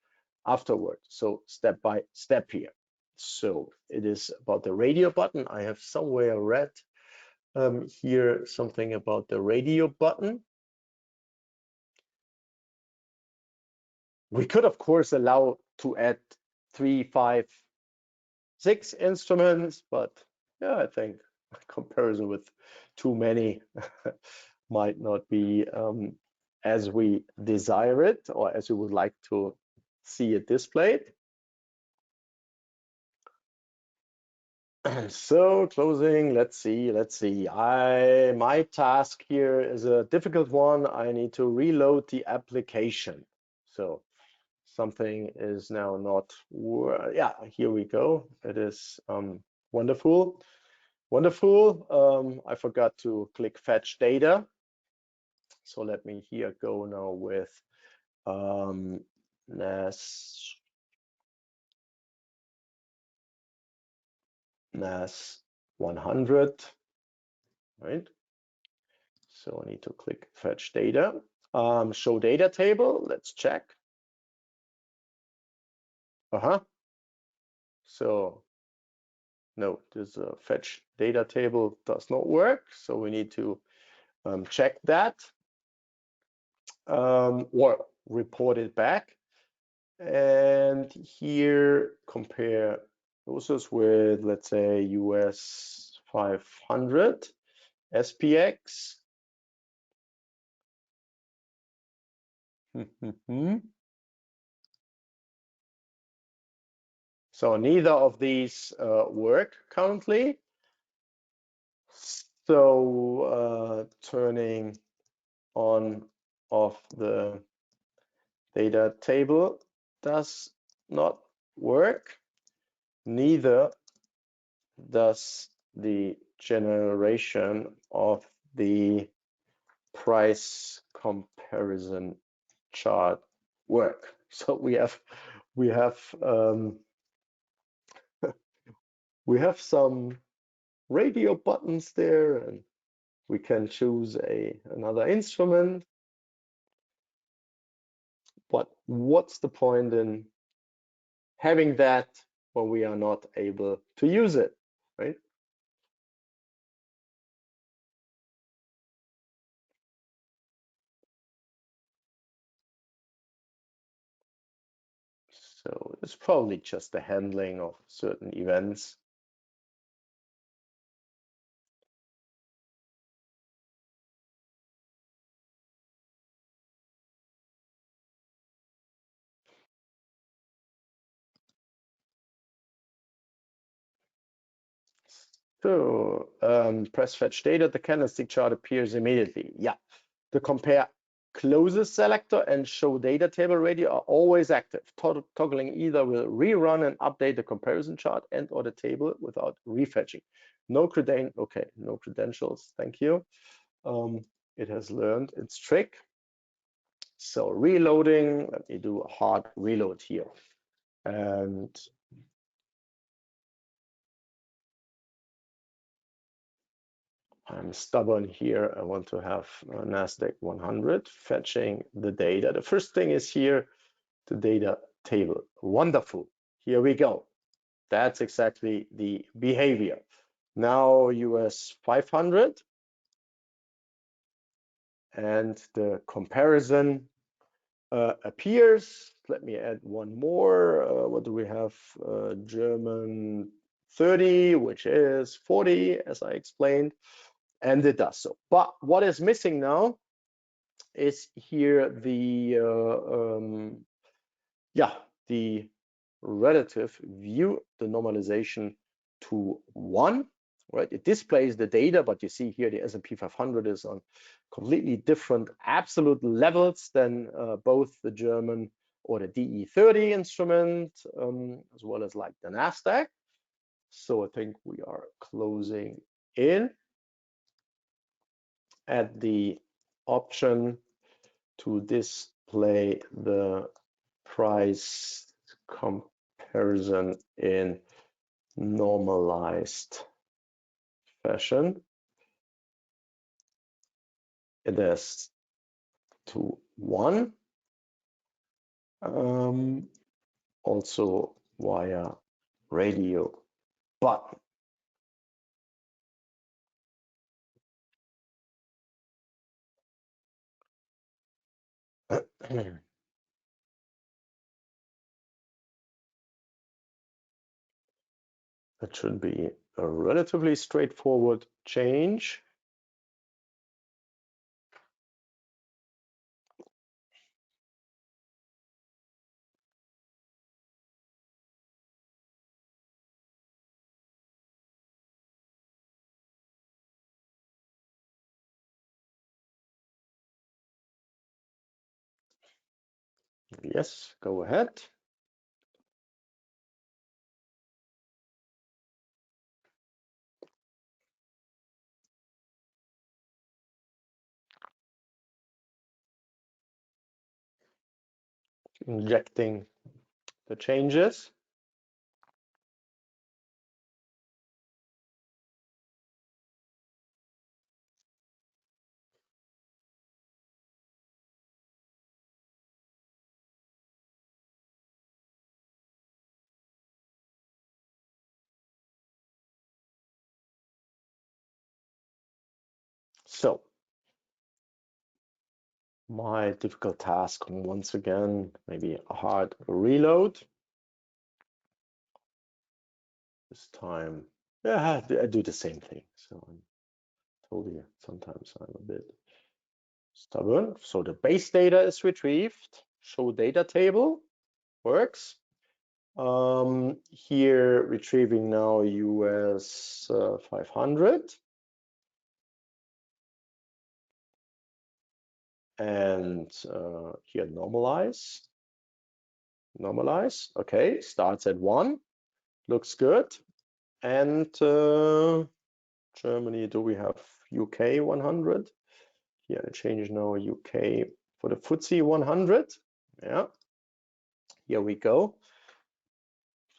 afterward. So step by step here. So it is about the radio button. I have somewhere read here something about the radio button. We could, of course, allow to add 3, 5, 6 instruments, but yeah, I think comparison with too many might not be as we desire it or as we would like to see it displayed. So closing, let's see. My task here is a difficult one. I need to reload the application. So something is now not, yeah, here we go. It is wonderful. I forgot to click fetch data. So let me here go now with NAS 100, right? So I need to click fetch data. Show data table, let's check. So no, this fetch data table does not work. So we need to check that or report it back. And here compare those with, let's say, US 500 SPX. So neither of these work currently. So turning on off the data table does not work. Neither does the generation of the price comparison chart work. So we have we have some radio buttons there, and we can choose another instrument. But what's the point in having that when we are not able to use it, right? So it's probably just the handling of certain events. So press fetch data, the candlestick chart appears immediately. Yeah, the compare closest selector and show data table radio are always active. Toggling either will rerun and update the comparison chart and or the table without refetching. No credentials, thank you. It has learned its trick. So reloading, let me do a hard reload here. And I'm stubborn here. I want to have NASDAQ 100 fetching the data. The first thing is here, the data table. Wonderful. Here we go. That's exactly the behavior. Now US 500 and the comparison appears. Let me add one more. What do we have? German 30, which is 40, as I explained, and it does so. But what is missing now is here the the relative view, the normalization to 1, right? It displays the data, but you see here the S&P 500 is on completely different absolute levels than both the German or the DE30 instrument, as well as like the NASDAQ. So I think we are closing in at the option to display the price comparison in normalized fashion. It is to 1, also via radio button. It should be a relatively straightforward change. Yes, go ahead. Injecting the changes. So my difficult task once again, maybe a hard reload. This time, yeah, I do the same thing. So I told you sometimes I'm a bit stubborn. So the base data is retrieved. Show data table works. Here retrieving now US 500. And here normalize. Okay, starts at 1, looks good. And Germany, do we have UK 100? Here I change now UK for the FTSE 100. Yeah, here we go.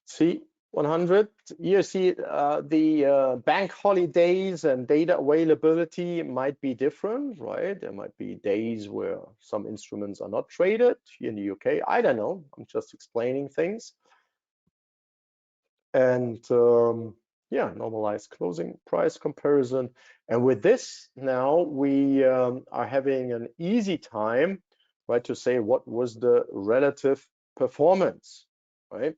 See 100. You see the bank holidays and data availability might be different, right? There might be days where some instruments are not traded here in the UK. I don't know. I'm just explaining things. And yeah, normalized closing price comparison. And with this, now we are having an easy time, right, to say what was the relative performance, right?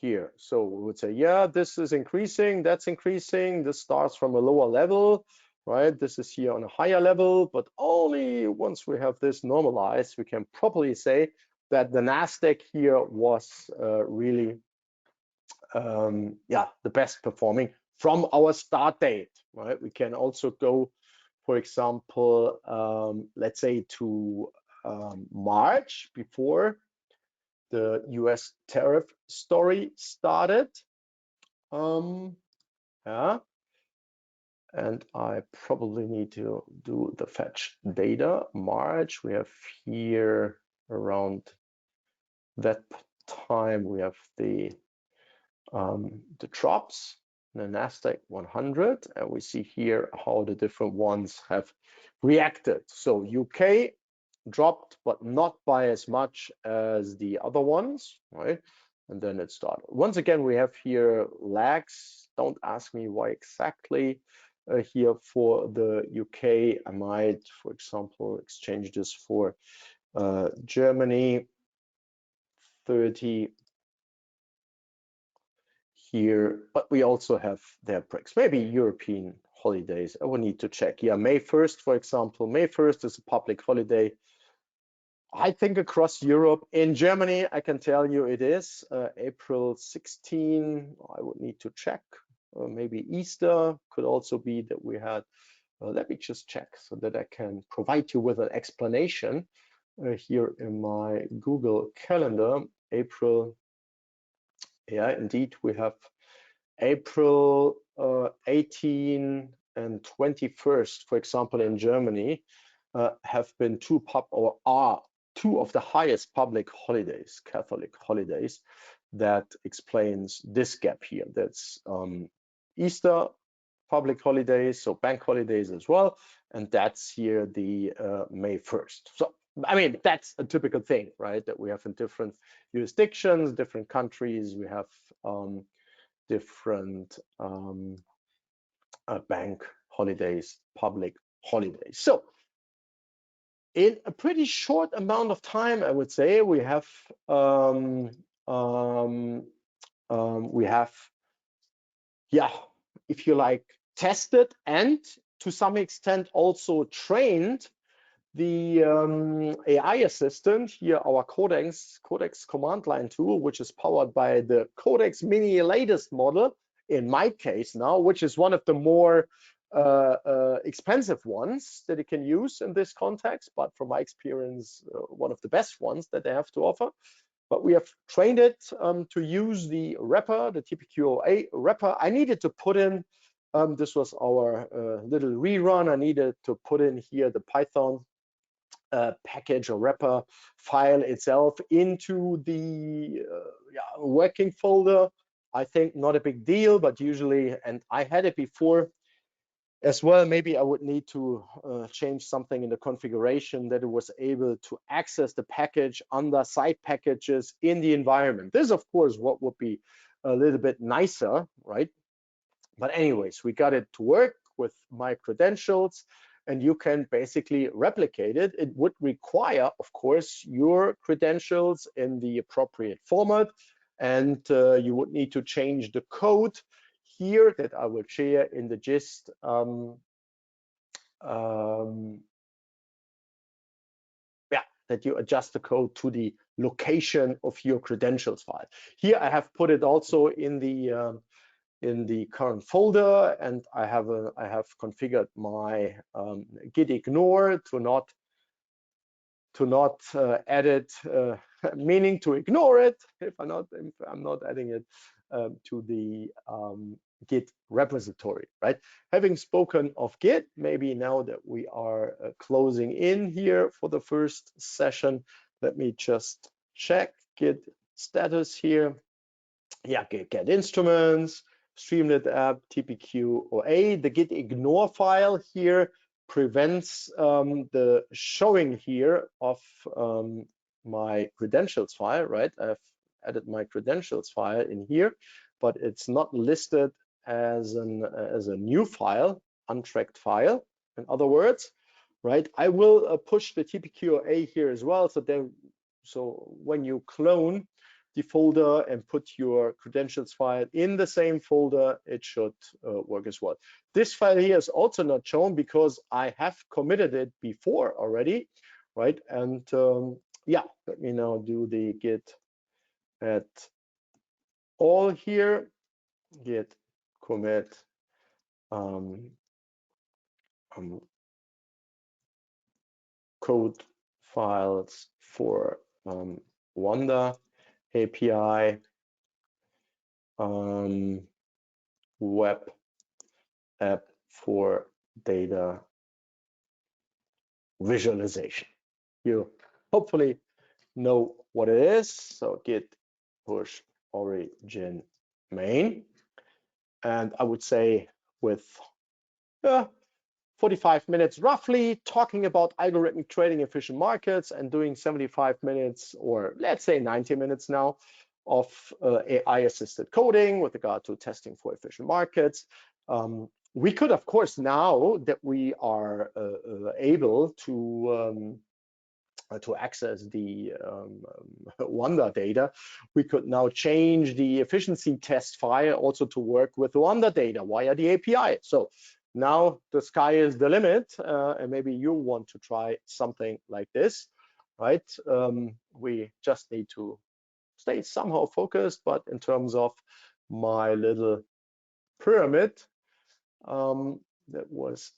Here. So we would say, yeah, this is increasing, that's increasing, this starts from a lower level, right? This is here on a higher level, but only once we have this normalized, we can properly say that the NASDAQ here was really, yeah, the best performing from our start date, right? We can also go, for example, let's say to March before the US tariff story started. Yeah, and I probably need to do the fetch data. March, we have here around that time, we have the drops, the NASDAQ 100, and we see here how the different ones have reacted. So UK dropped, but not by as much as the other ones, right? And then it started. Once again, we have here lags. Don't ask me why exactly here for the UK. I might, for example, exchange this for Germany, 30 here, but we also have their breaks, maybe European holidays. I will need to check. Yeah, May 1st, for example. May 1st is a public holiday. I think across Europe. In Germany, I can tell you it is April 16. I would need to check. Maybe Easter could also be that we had. Let me just check so that I can provide you with an explanation here in my Google Calendar. April, yeah, indeed, we have April 18 and 21st, for example, in Germany, have been are two of the highest public holidays, Catholic holidays. That explains this gap here. That's Easter public holidays, so bank holidays as well, and that's here the May 1st. So I mean, that's a typical thing, right? That we have in different jurisdictions, different countries. We have different bank holidays, public holidays. So in a pretty short amount of time, I would say we have yeah, if you like, tested and to some extent also trained the AI assistant here, our Codex command line tool, which is powered by the Codex Mini latest model, in my case now, which is one of the more expensive ones that you can use in this context, but from my experience, one of the best ones that they have to offer. But we have trained it to use the wrapper, the TPQOA wrapper. I needed to put in, this was our little rerun, I needed to put in here the Python package or wrapper file itself into the working folder. I think not a big deal, but usually, and I had it before as well, maybe I would need to change something in the configuration that it was able to access the package under side packages in the environment. This, of course, what would be a little bit nicer, right? But anyways, we got it to work with my credentials, and you can basically replicate it. It would require, of course, your credentials in the appropriate format, and you would need to change the code here that I will share in the gist. Yeah, that you adjust the code to the location of your credentials file. Here I have put it also in the current folder, and I have configured my git ignore to not add it, meaning to ignore it if I'm not adding it to the Git repository, right? Having spoken of Git, maybe now that we are closing in here for the first session, let me just check Git status here. Yeah, get instruments, Streamlit app, TPQOA. The git ignore file here prevents the showing here of my credentials file, right? I've added my credentials file in here, but it's not listed as a new file, untracked file. In other words, right? I will push the TPQOA here as well, so when you clone the folder and put your credentials file in the same folder, it should work as well. This file here is also not shown because I have committed it before already, right? And yeah, let me now do the git at all here, git commit code files for Oanda API, web app for data visualization. You hopefully know what it is. So git push origin main. And I would say with 45 minutes roughly talking about algorithmic trading efficient markets and doing 75 minutes, or let's say 90 minutes now, of AI assisted coding with regard to testing for efficient markets. We could, of course, now that we are able to access the Oanda data, we could now change the efficiency test file also to work with Oanda data via the API. So now the sky is the limit, and maybe you want to try something like this, right? We just need to stay somehow focused, but in terms of my little pyramid that was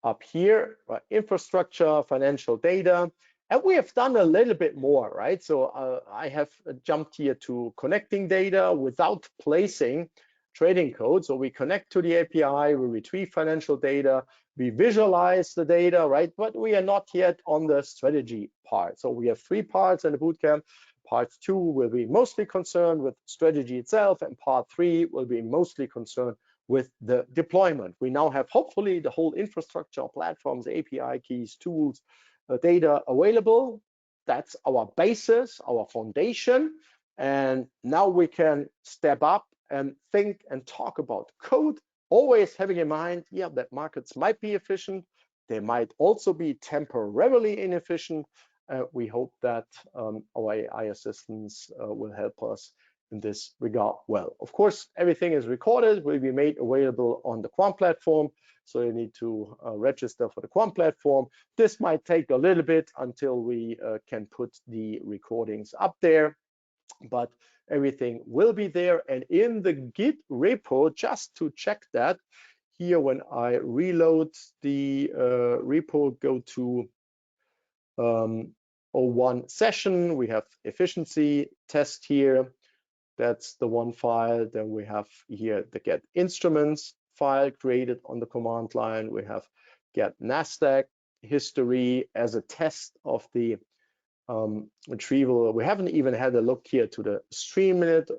up here, right? Infrastructure, financial data, and we have done a little bit more, right? So I have jumped here to connecting data without placing trading code. So we connect to the API, we retrieve financial data, we visualize the data, right? But we are not yet on the strategy part. So we have 3 parts in the bootcamp. Part 2 will be mostly concerned with strategy itself, and part 3 will be mostly concerned with the deployment. We now have hopefully the whole infrastructure, platforms, API keys, tools, data available. That's our basis, our foundation. And now we can step up and think and talk about code, always having in mind, yeah, that markets might be efficient. They might also be temporarily inefficient. We hope that our AI assistants will help us in this regard well. Of course, everything is recorded, will be made available on the Quant platform. So you need to register for the Quant platform. This might take a little bit until we can put the recordings up there, but everything will be there. And in the Git repo, just to check that, here when I reload the repo, go to 01 session, we have efficiency test here. That's the one file. Then we have here the get instruments file created on the command line. We have get NASDAQ history as a test of the retrieval. We haven't even had a look here to the Streamlit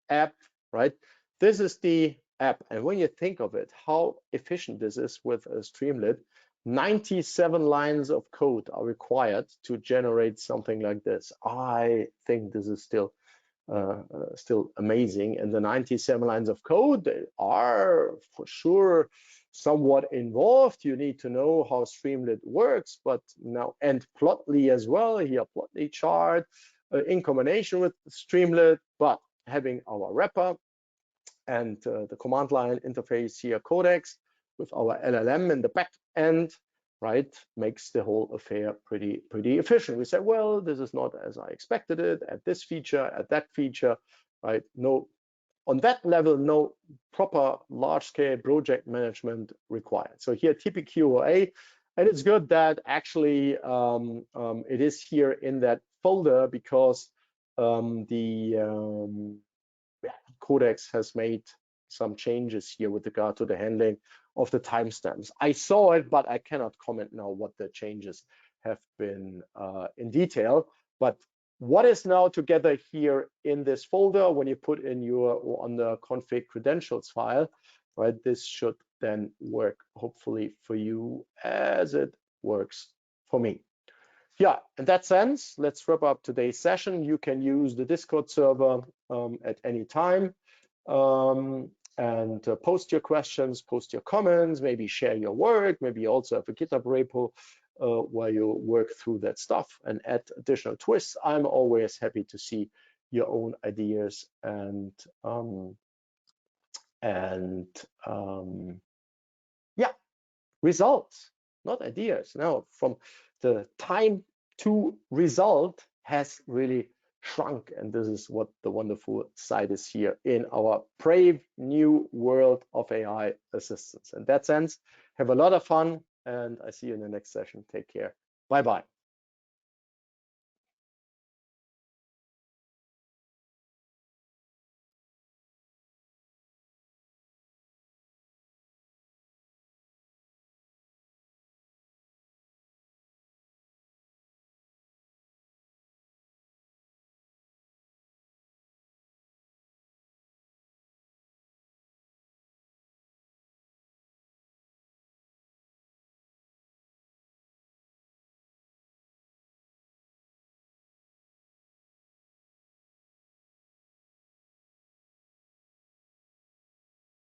app, right? This is the app. And when you think of it, how efficient this is with a Streamlit, 97 lines of code are required to generate something like this. I think this is still amazing, and the 97 lines of code, they are for sure somewhat involved. You need to know how Streamlit works, but now, and Plotly as well, here Plotly chart in combination with Streamlit, but having our wrapper and the command line interface here, Codex, with our LLM in the back end, right, makes the whole affair pretty efficient. We say, well, this is not as I expected it, at this feature, at that feature, right? No, on that level, no proper large-scale project management required. So here, TPQOA, and it's good that actually it is here in that folder, because Codex has made some changes here with regard to the handling of the timestamps. I saw it, but I cannot comment now what the changes have been in detail. But what is now together here in this folder, when you put in your on the config credentials file, right? This should then work hopefully for you as it works for me. Yeah, in that sense, let's wrap up today's session. You can use the Discord server at any time. And post your questions, post your comments, maybe share your work, maybe also have a GitHub repo where you work through that stuff and add additional twists. I'm always happy to see your own ideas and yeah, results, not ideas. Now, from the time to result has really shrunk, and this is what the wonderful side is here in our brave new world of AI assistants. In that sense, have a lot of fun, and I see you in the next session. Take care. Bye bye.